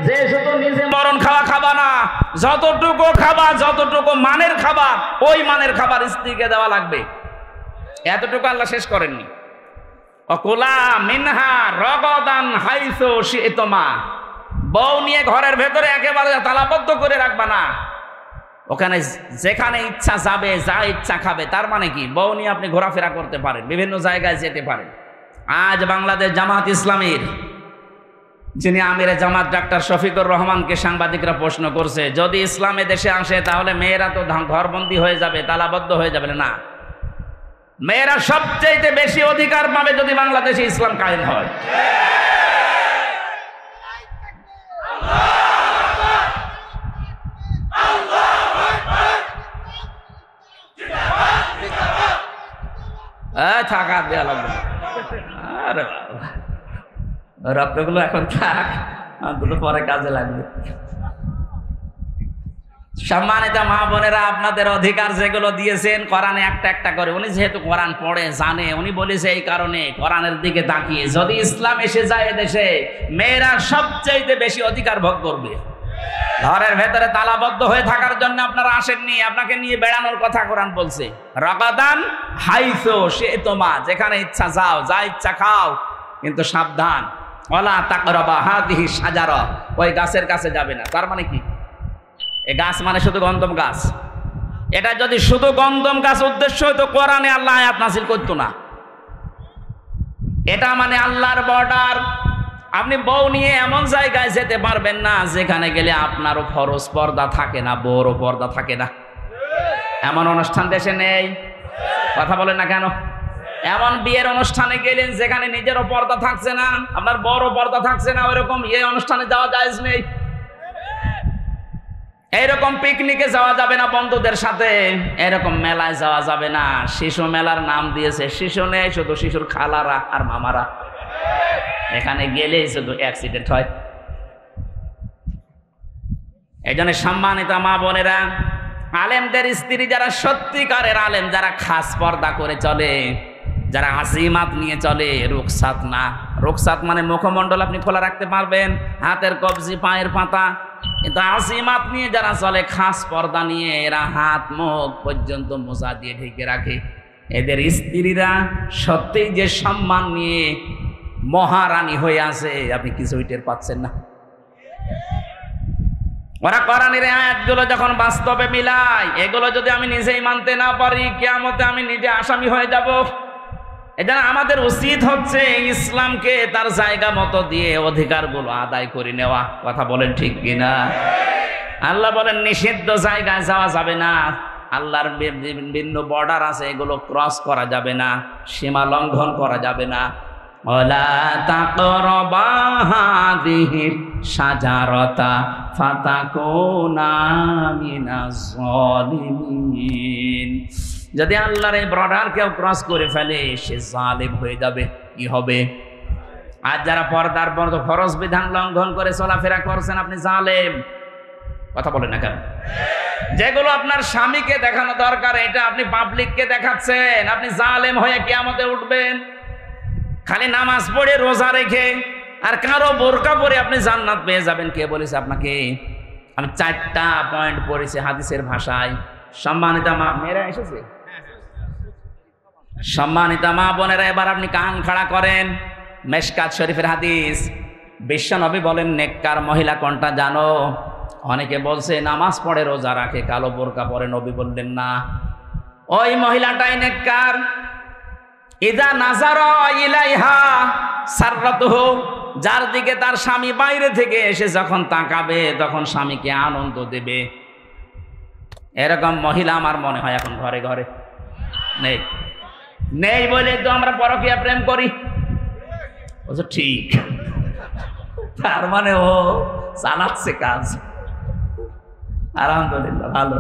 যে শুধু নিজে মরণ খাওয়া খাবা না, যতটুকু খাবা, যতটুকু মানের খাবার, ওই মানের খাবার স্ত্রীকে দেওয়া লাগবে। এতটুকু আল্লাহ শেষ করেননি। অকুলা মিনহা রগদান হাইসু শি'তুমা, বউ নিয়ে ঘরের ভেতরে একেবারে তালাবদ্ধ করে রাখবা না, ওখানে যেখানে ইচ্ছা যাবে, যা ইচ্ছা খাবে। তার মানে কি, বউ নিয়ে আপনি ঘোরাফেরা করতে পারেন, বিভিন্ন জায়গায় যেতে পারেন। আজ বাংলাদেশ জামাত ইসলামীর যিনি আমিরে জামাত ডাক্তার শফিকুর রহমানকে সাংবাদিকরা প্রশ্ন করছে, যদি ইসলামে দেশে আসে তাহলে মেয়েরা তো ঘরবন্দি হয়ে যাবে, তালাবদ্ধ হয়ে যাবে। না, মেয়েরা সবচেয়ে বেশি অধিকার পাবে যদি বাংলাদেশে ইসলাম কায়েম হয়। থাকা দেওয়া লাগবে। আরে বাবা, রক্তগুলো এখন থাক, অন্তত পরে কাজে লাগবে। সম্মানিত মা বোনেরা, আপনাদের অধিকার যেগুলো দিয়েছেন কোরআনে একটা একটা করে, উনি যেহেতু কোরআন পড়ে জানে, উনি বলেছে এই কারণে কোরআনের দিকে তাকিয়ে যদি ইসলাম এসে যায় দেশে, মেয়েরা সবচেয়ে বেশি অধিকার ভোগ করবে। ঘরের ভেতরে তালাবদ্ধ হয়ে থাকার জন্য আপনারা আসেননি, আপনাকে নিয়ে বেড়ানোর কথা কোরআন বলছে। রাগাদান হাইসো সে তোমা, যেখানে ইচ্ছা যাও, যা ইচ্ছা খাও, কিন্তু সাবধান, ওয়ালা তাকরাবা হাদিহি শাজারা, ওই গাছের কাছে যাবে না। তার মানে কি? এই গাছ মানে শুধু গন্ধম গাছ। এটা যদি শুধু গন্ধম গাছ উদ্দেশ্য হইতো, কোরআনে আল্লাহ আয়াত নাযিল করতো না। এটা মানে আল্লাহর বর্ডার। আপনি বউ নিয়ে এমন জায়গায় যেতে পারবেন না যেখানে গেলে আপনারও ফরজ পর্দা থাকে না, বউরও পর্দা থাকে না। এমন অনুষ্ঠান দেশে নেই? কথা বলেন না কেন? এমন বিয়ের অনুষ্ঠানে গেলেন যেখানে নিজেরও পর্দা থাকছে না, আপনার বউরও পর্দা থাকছে না, ওইরকম এই অনুষ্ঠানে যাওয়া জায়েজ নেই। এইরকম পিকনিকে যাওয়া যাবে না বন্ধুদের সাথে, এরকম মেলায় যাওয়া যাবে না। শিশু মেলার নাম দিয়েছে, শিশু নেই, শুধু শিশুর খালারা আর মামারা। এখানে গেলেই শুধু অ্যাক্সিডেন্ট হয়। এই জন্য সম্মানিত মা বোনেরা, আলেমদের স্ত্রী যারা সত্যিকারের আলেম, যারা খাস পর্দা করে চলে, যারা আজিমাত নিয়ে চলে, রুকসাত না। রুকসাত মানে মুখমণ্ডল আপনি খোলা রাখতে পারবেন, হাতের কবজি, পায়ের পাতা, কিন্তু আজিমাত নিয়ে যারা চলে, খাস পর্দা নিয়ে, এরা হাত মুখ পর্যন্ত মোজা দিয়ে ঢেকে রাখে। এদের স্ত্রীরা সত্যিই যে সম্মান নিয়ে মহারানী হয়ে আছে, আপনি কিছুই টের পাচ্ছেন না। ওরা কোরআনের আয়াতগুলো যখন বাস্তবে মিলায়, এগুলো যদি আমি নিজেই মানতে না পারি, কিয়ামতে আমি নিজে আসামি হয়ে যাব। এজন্য আমাদের উচিত হচ্ছে ইসলামকে তার জায়গা মতো দিয়ে অধিকারগুলো আদায় করে নেওয়া। কথা বলেন ঠিক কিনা? আল্লাহ বলেন নিষিদ্ধ জায়গায় যাওয়া যাবে না, আল্লাহর বিভিন্ন বর্ডার আছে, এগুলো ক্রস করা যাবে না, সীমা লঙ্ঘন করা যাবে না। ওয়ালা তাকরাবা হাদিহি শাজারাতা ফাতাকুনা মিনাজ জালিমিন। যদি আল্লাহর এই বর্ডার কেউ ক্রস করে ফেলে, সে জালিম হয়ে যাবে। কি হবে? আর যারা পর্দার ফরজ বিধান লঙ্ঘন করে চলাফেরা করছেন, আপনি জালেম। কথা বলেন না কেন? যেগুলো আপনার স্বামীকে দেখানো দরকার, এটা আপনি পাবলিককে দেখাচ্ছেন, আপনি জালেম হয়ে কিয়ামতে উঠবেন। খালি নামাজ পড়ে, রোজা রেখে, আর কারো বোরকা পরে আপনি জান্নাত পেয়ে যাবেন। কে বলেছে আপনাকে? আমি 4টা পয়েন্ট পড়েছি হাদিসের ভাষায়। সম্মানিতা মা মেয়েরা এসেছে, সম্মানিতা মা বোনেরা, এবার আপনি কান খাড়া করেন। মেশকাত শরীফের হাদিস, বিশ্বনবী বলেন নেককার মহিলা কোনটা জানো? অনেকে বলছে নামাজ পড়ে, রোজা রাখে, কালো বোরকা পরে। নবী বললেন না, ওই মহিলাটাই নেককার। ইযা নাযারা ইলাইহা সাররাতুহু, যার দিকে তার স্বামী বাইরে থেকে এসে যখন তাকাবে, তখন স্বামীকে আনন্দ দেবে। এরকম মহিলা আমার মনে হয় এখন ঘরে ঘরে নেই। নেই বলে তো আমরা পরকীয়া প্রেম করি। বলছো ঠিক, তার মানে ও চালাচ্ছে কাজ। আলহামদুলিল্লাহ, ভালো।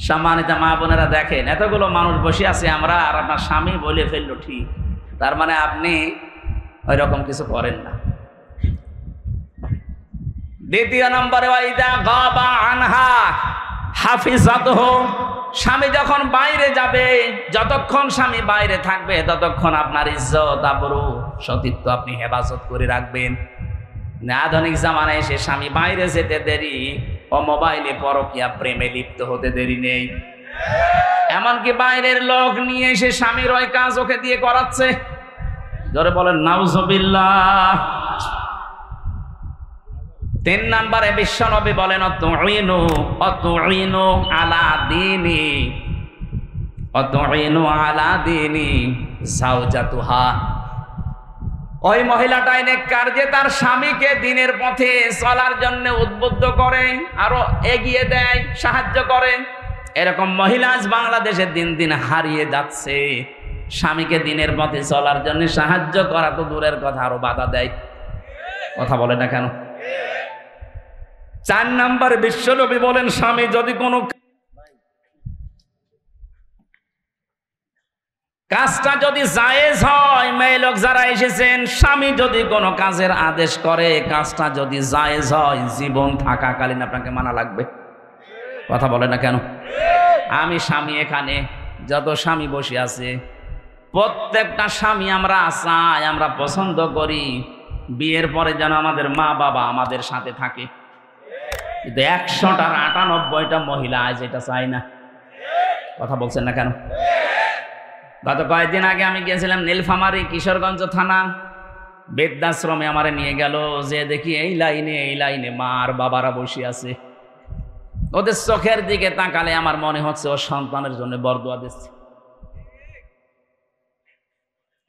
সম্মানিত মা বোনেরা দেখেন, এতগুলো মানুষ বসে আছে আমরা, আর আপনার স্বামী বলে ফেললো ঠিক, তার মানে আপনি ওই রকম কিছু করেন না। দ্বিতীয় নম্বরে, ওয়াইদা গাবা আনহা হাফিজাতুহু, স্বামী যখন বাইরে যাবে, যতক্ষণ স্বামী বাইরে থাকবে ততক্ষণ আপনার ইজ্জত, আবরু, সতীত্ব আপনি হেফাজত করে রাখবেন। আধুনিক জামানায় এসে স্বামী বাইরে যেতে দেরি, ও মোবাইলে পরকীয়া প্রেমে লিপ্ত হতে দেরি নেই। এমনকি বাইরের লোক নিয়ে এসে স্বামীর ওই কাজ ওকে দিয়ে করাচ্ছে। জোরে বলেন নাউজুবিল্লাহ। 3 নম্বরে বিশ্বনবী বলেন অতুইনু আলা দীনি যাওজাতুহা, ওই মহিলাটাই নেককার যে তার স্বামীকে দ্বীনের পথে চলার জন্য উদ্বুদ্ধ করে, আরো এগিয়ে দেয়, সাহায্য করে। এরকম মহিলা আজ বাংলাদেশে দিন দিন হারিয়ে যাচ্ছে। স্বামীকে দ্বীনের পথে চলার জন্য সাহায্য করা তো দূরের কথা, আরো বাধা দেয়। কথা বলে না কেন? 4 নম্বরে বিশ্বনবী বলেন, স্বামী যদি কোনো কাজটা যদি জায়েজ হয়, মেয়ে লোক যারা এসেছেন, স্বামী যদি কোনো কাজের আদেশ করে, কাজটা যদি জায়েজ হয়, জীবন থাকাকালীন আপনাকে মানা লাগবে। কথা বলে না কেন? আমি স্বামী, এখানে যত স্বামী বসে আছে প্রত্যেকটা স্বামী আমরা চাই, আমরা পছন্দ করি বিয়ের পরে যেন আমাদের মা বাবা আমাদের সাথে থাকে। কিন্তু 100টার 98টা মহিলা আজ এটা চায় না। কথা বলছেন না কেন? গত কয়েকদিন আগে আমি গিয়েছিলাম নীলফামারী কিশোরগঞ্জ থানা, বৃদ্ধাশ্রমে আমারে নিয়ে গেল, যে দেখি এই লাইনে মা আর বাবারা বসে আছে। ওদের চোখের দিকে তাকালে আমার মনে হচ্ছে ওর সন্তানের জন্য বরদোয়া দিচ্ছে।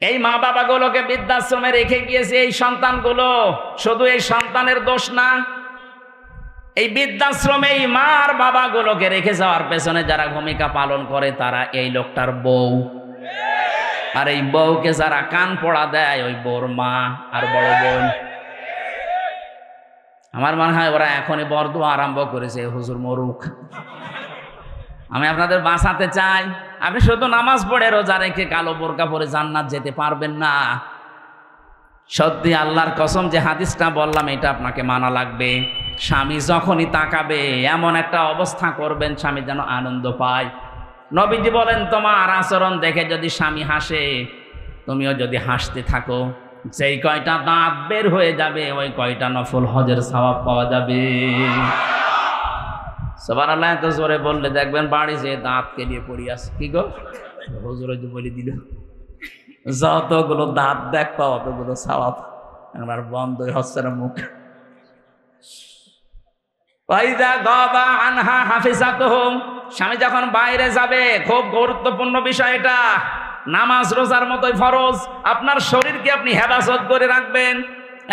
এই মা বাবাগুলোকে বৃদ্ধাশ্রমে রেখে গিয়েছে এই সন্তানগুলো। শুধু এই সন্তানের দোষ না, এই বৃদ্ধাশ্রমে এই মা আর বাবাগুলোকে রেখে যাওয়ার পেছনে যারা ভূমিকা পালন করে তারা এই লোকটার বউ, আর এই বউকে যারা কান পড়া দেয় ওই বউর মা আর বড় বোন। আমার মনে হয় ওরা এখনই বরদোয়া আরম্ভ করেছে, হুজুর মরুক। আমি আপনাদের বাঁচাতে চাই। আপনি শুধু নামাজ পড়ে রোজা রেখে কালো বোরকা পরে জান্নাত যেতে পারবেন না। সত্যি আল্লাহর কসম যে হাদিসটা বললাম এটা আপনাকে মানা লাগবে। স্বামী যখনই তাকাবে এমন একটা অবস্থা করবেন স্বামী যেন আনন্দ পায়। নবীজি বলেন তোমার আচরণ দেখে যদি স্বামী হাসে তুমিও যদি হাসতে থাকো, যেই কয়টা দাঁত বের হয়ে যাবে ওই কয়টা নফল হজের সওয়াব পাওয়া যাবে। সুবহানাল্লাহ। এত জোরে বললে দেখবেন বাড়ি যে দাঁত কেলিয়ে পড়ি আছে। কি গো হুজুর যে বলে দিল, যতগুলো দাঁত দেখবা অতগুলো সওয়াব। আমার বন্ধই হচ্ছে না মুখ। স্বামী যখন বাইরে যাবে, খুব গুরুত্বপূর্ণ বিষয় এটা, নামাজ রোজার মতোই ফরজ। আপনার শরীরকে আপনি হেফাজত করে রাখবেন,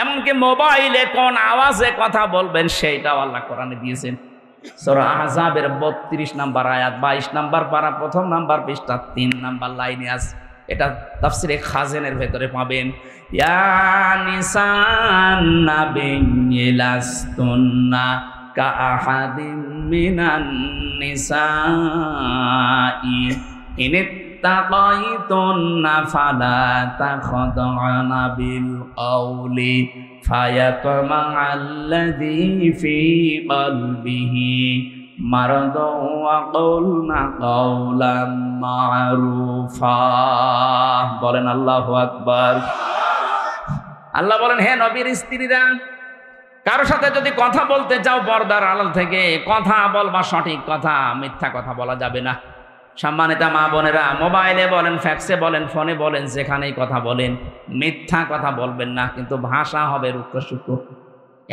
এমনকি মোবাইলে কোন আওয়াজে কথা বলবেন সেইটাও আল্লাহ কোরআনে দিয়েছেন। সূরা আহজাবের 32 নম্বর আয়াত, 22 নম্বর পারা, 1 নম্বর পৃষ্ঠা 3 নম্বর লাইনে আছে। এটা তাফসিরে খাজেনের ভেতরে পাবেন। ইয়া নিসান নাবিয়্যি লাস্তুন্না কাআহাদিম মিনান নিসাই ইনিত্তাকাইতুন্না ফালা তাখদা'না বিল কওলি ফায়াতমা'আল্লাযী ফী কলবিহি মারাদুন ওয়া কুলনা কাওলাম মা'রুফা। বলেন আল্লাহু আকবার। আল্লাহ বলেন, হে নবীর স্ত্রীরা, কারো সাথে যদি কথা বলতে চাও পর্দার আড়াল থেকে কথা বলবা, সঠিক কথা, মিথ্যা কথা বলা যাবে না। সম্মানিতা মা বোনেরা, মোবাইলে বলেন, ফ্যাক্সে বলেন, ফোনে বলেন, যেখানেই কথা বলেন মিথ্যা কথা বলবেন না, কিন্তু ভাষা হবে রুক্ষ সূক্ষ্ম।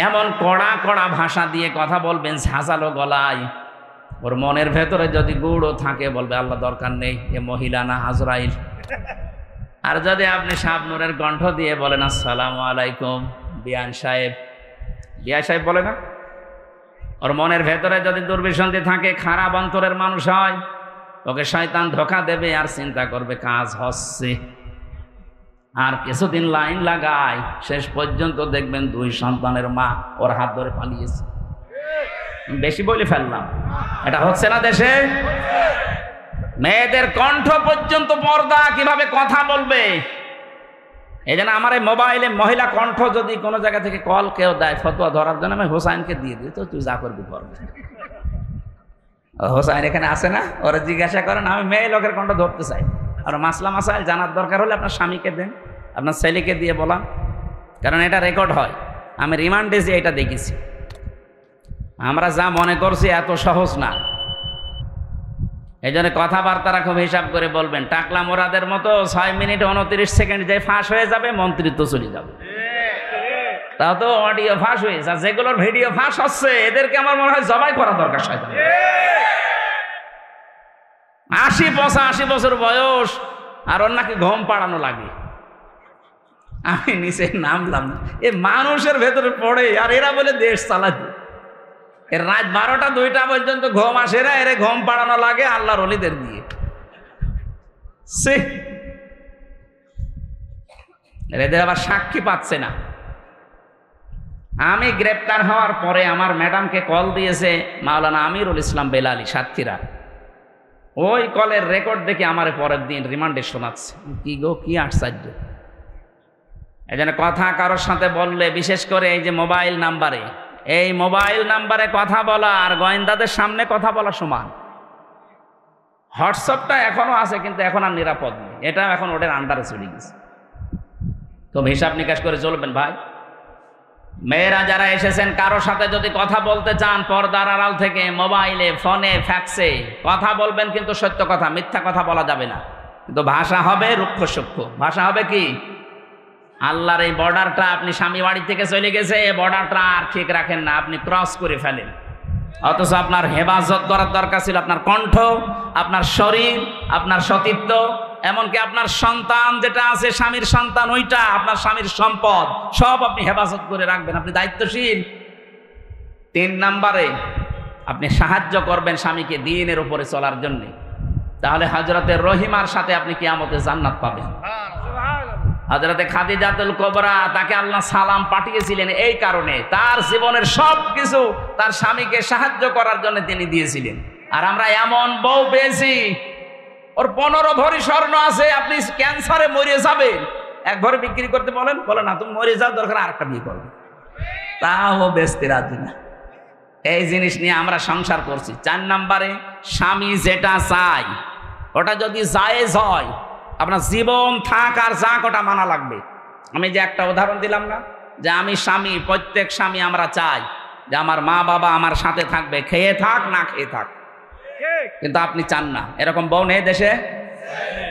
এমন কড়া কড়া ভাষা দিয়ে কথা বলবেন ঝাঁঝালো গলায়। ওর মনের ভেতরে যদি গুড়ও থাকে বলবে আল্লাহ দরকার নেই, এ মহিলা না আজরাইল। আর যদি আপনি শাবনূরের কণ্ঠ দিয়ে বলেন আসসালামু আলাইকুম বিয়ান সাহেব, বিয়া সাহেব বলে না, ওর মনের ভেতরে যদি দুর্বিসন্ধি থাকে, খারাপ অন্তরের মানুষ হয়, ওকে শয়তান ধোঁকা দেবে আর চিন্তা করবে কাজ হচ্ছে। আর কিছুদিন লাইন লাগায়, শেষ পর্যন্ত দেখবেন 2 সন্তানের মা ওর হাত ধরে পালিয়েছে। বেশি বলে ফেললাম, এটা হচ্ছে না দেশে? মেয়েদের কণ্ঠ পর্যন্ত পর্দা, কিভাবে কথা বলবে। এই জন্য আমার এই মোবাইলে মহিলা কণ্ঠ যদি কোনো জায়গা থেকে কল কেউ দেয় ফতোয়া ধরার জন্য, আমি হোসাইনকে দিয়ে দিই, তো তুই যা করবি করবে। হোসাইন এখানে আসে না, ওরা জিজ্ঞাসা করেন, আমি মেয়ে লোকের কণ্ঠ ধরতে চাই। আর মাসলা মাসাইল জানার দরকার হলে আপনার স্বামীকে দেন, আপনার ছেলেকে দিয়ে বলা, কারণ এটা রেকর্ড হয়। আমি রিমান্ডে যে এটা দেখেছি। আমরা যা মনে করছি এত সহজ না। এই জন্য কথাবার্তারা খুব হিসাব করে বলবেন। টাকলা মোরাদের মতো 6 মিনিট 29 সেকেন্ড যে ফাঁস হয়ে যাবে, মন্ত্রিত্ব চলে যাবে। তাও তো অডিও ফাঁস হয়েছে, আর যেগুলোর ভিডিও ফাঁস হচ্ছে এদেরকে আমার মনে হয় জবাই করা দরকার। 80-85 বছর বয়স, আর ওর নাকি ঘুম পাড়ানো লাগে। আমি নিচে নামলাম, এ মানুষের ভেতরে পড়ে, আর এরা বলে দেশ চালাতে। এর রাত 12টা-2টা পর্যন্ত ঘুম আসে না, এর ঘুম পাড়ানো লাগে আল্লাহর ওলিদের দিয়ে। এদের আবার সাক্ষী পাচ্ছে না। আমি গ্রেপ্তার হওয়ার পরে আমার ম্যাডামকে কল দিয়েছে মাওলানা আমিরুল ইসলাম বেলালি, সাতক্ষীরা। ওই কলের রেকর্ড দেখে আমার পরের দিন রিমান্ডে শোনাচ্ছে। কি গো, কি আশ্চর্য। এই জন্য কথা কারোর সাথে বললে, বিশেষ করে এই যে মোবাইল নাম্বারে, এই মোবাইল নাম্বারে কথা বলা আর গোয়েন্দাদের সামনে কথা বলা সমান। হোয়াটসঅ্যাপটা এখনো আছে, কিন্তু এখন আর নিরাপদ নেই, এটা এখন ওদের আন্ডারে চলে গেছে। তো হিসাব নিকাশ করে চলবেন ভাই। মেয়েরা যারা এসেছেন, কারো সাথে যদি কথা বলতে চান পর্দার আড়াল থেকে, মোবাইলে, ফোনে, ফ্যাক্সে কথা বলবেন, কিন্তু সত্য কথা, মিথ্যা কথা বলা যাবে না। কিন্তু ভাষা হবে রুক্ষ সূক্ষ্ম, ভাষা হবে কি? আল্লাহর এই বর্ডারটা, আপনি স্বামী বাড়ি থেকে চলে গেছে, এই বর্ডারটা আর ঠিক রাখেন না, আপনি ক্রস করে ফেলেন। অথচ আপনার হেফাজত করার দরকার ছিল আপনার কণ্ঠ, আপনার শরীর, আপনার সতীত্ব, এমনকি আপনার সন্তান যেটা আছে, স্বামীর সন্তান, ওইটা আপনার স্বামীর সম্পদ, সব আপনি হেফাজত করে রাখবেন, আপনি দায়িত্বশীল। 3 নম্বরে আপনি সাহায্য করবেন স্বামীকে দ্বীনের উপরে চলার জন্য। তাহলে হযরতে রহিমার সাথে আপনি কিয়ামতে জান্নাত পাবেন। হযরতে খাদিজাতুল কুবরা, তাকে আল্লাহ সালাম পাঠিয়েছিলেন এই কারণে, তার জীবনের সব কিছু তার স্বামীকে সাহায্য করার জন্য তিনি দিয়েছিলেন। আর আমরা এমন বউ পেয়েছি, ওর 15 ভরি স্বর্ণ আছে, আপনি ক্যান্সারে মরে যাবেন, 1 ভরি বিক্রি করতে বলেন, বলে না তুমি মরে যাও, দরকার আরেকটা বিয়ে করবে, তাও বেচতে রাজি না। এই জিনিস নিয়ে আমরা সংসার করছি। 4 নম্বরে স্বামী যেটা চাই ওটা যদি জায়েজ হয়, আপনার জীবন থাক আর যাক ওটা মানা লাগবে। আমি যে একটা উদাহরণ দিলাম না, যে আমি স্বামী, প্রত্যেক স্বামী আমরা চাই যে আমার মা বাবা আমার সাথে থাকবে, খেয়ে থাক না খেয়ে থাক, কিন্তু আপনি চান না। এরকম বউ নেই দেশে?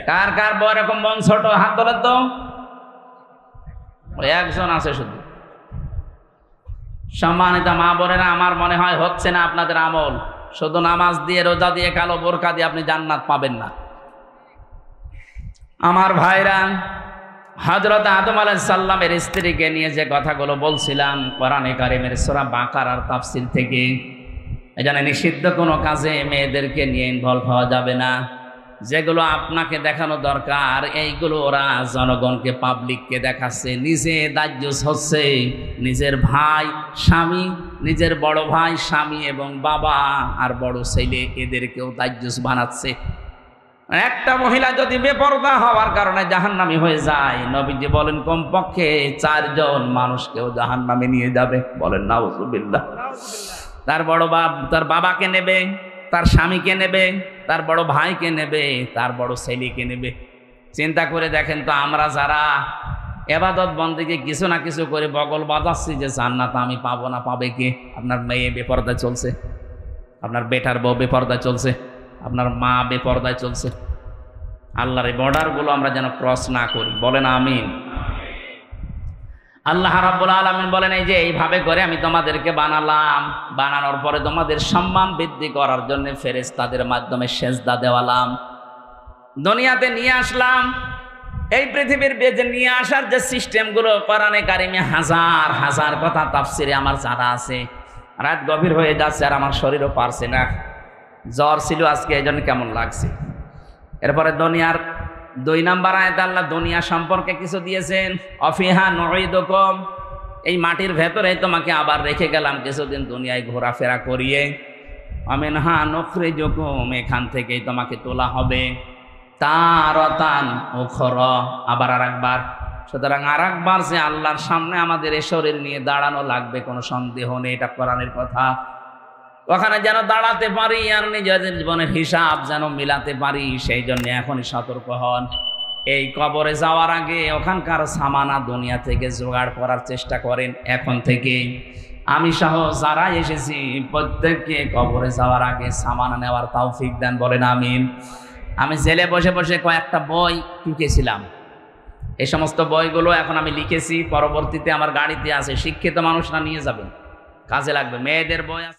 কার কার বউ এরকম বউ? ছোট হাত তোলেন তো, ওই একজন আছে শুধু। সম্মানিত মা বোনেরা, আমার মনে হয় হচ্ছে না আপনাদের আমল। শুধু নামাজ দিয়ে, রোজা দিয়ে, কালো বোরকা দিয়ে আপনি জান্নাত পাবেন না। আমার ভাইরা, হযরত আদম আলাইহিস সালামের স্ত্রীকে নিয়ে যে কথাগুলো বলছিলাম কোরআনে কারিমের সূরা বাকারার তাফসীর থেকে, এখানে নিষিদ্ধ কোনো কাজে মেয়েদেরকে নিয়ে ইনভলভ হওয়া যাবে না। যেগুলো আপনাকে দেখানো দরকার এইগুলো ওরা জনগণকে, পাবলিককে দেখাচ্ছে, নিজে দায়ুস হচ্ছে, নিজের ভাই স্বামী, নিজের বড় ভাই স্বামী এবং বাবা আর বড় ছেলে, এদেরকেও দায়ুস বানাচ্ছে। একটা মহিলা যদি বেপরদা হওয়ার কারণে জাহান্নামী হয়ে যায়, নবীজি বলেন কমপক্ষে 4 জন মানুষকেও জাহান্নামে নিয়ে যাবে। বলেন নাউজুবিল্লাহ। তার বড় তার বাবাকে নেবে, তার স্বামীকে নেবে, তার বড় ভাইকে নেবে, তার বড় ছেলেকে নেবে। চিন্তা করে দেখেন তো, আমরা যারা ইবাদত বন্দেগী কিছু না কিছু করে বগল বাজাচ্ছি যে জান্নাত আমি পাবো না, পাবে কে? আপনার মেয়ে বেপরদা চলছে, আপনার বেটার বউ বেপরদা চলছে, আপনার মা বেপরদায় চলছে। আল্লাহর এই বর্ডারগুলো আমরা যেন ক্রস না করি। বলেন আমিন। আল্লাহ রাব্বুল আলামিন বলেন, এই যে এইভাবে করে আমি তোমাদেরকে বানালাম, বানানোর পরে তোমাদের সম্মান বৃদ্ধি করার জন্য ফেরেশতাদের মাধ্যমে সেজদা দেওয়ালাম, দুনিয়াতে নিয়ে আসলাম। এই পৃথিবীর বেজে নিয়ে আসার যে সিস্টেমগুলো কোরআনে কারিমে হাজার হাজার কথা তাফসিরে আমার জানা আছে। রাত গভীর হয়ে যাচ্ছে আর আমার শরীরও পারছে না, জ্বর ছিল আজকে, এই জন্য কেমন লাগছে। এরপরে দুনিয়ার 2 নম্বর আয়াতে আল্লাহ দুনিয়া সম্পর্কে কিছু দিয়েছেন, অফিহা নুঈদুকুম, এই মাটির ভেতরে তোমাকে আবার রেখে গেলাম কিছুদিন দুনিয়ায় ঘোরাফেরা করিয়ে, আমিনহা নুখরিজুকুম, এখান থেকেই তোমাকে তোলা হবে, তারাতান উখরা, আবার আরেকবার। সুতরাং আরেকবার যে আল্লাহর সামনে আমাদের এই শরীর নিয়ে দাঁড়ানো লাগবে, কোনো সন্দেহ নেই, এটা কোরআনের কথা। ওখানে যেন দাঁড়াতে পারি আর নিজেদের জীবনের হিসাব যেন মিলাতে পারি, সেই জন্য এখনই সতর্ক হন। এই কবরে যাওয়ার আগে ওখানকার সামানা দুনিয়া থেকে জোগাড় করার চেষ্টা করেন এখন থেকে। আমি সহ যারা এসেছি প্রত্যেককে কবরে যাওয়ার আগে সামানা নেওয়ার তৌফিক দেন। বলেন আমিন। আমি জেলে বসে বসে কয়েকটা বই লিখেছিলাম, এই সমস্ত বইগুলো এখন আমি লিখেছি, পরবর্তীতে আমার গাড়িতে আছে, শিক্ষিত মানুষরা নিয়ে যাবেন, কাজে লাগবে। মেয়েদের বই আছে।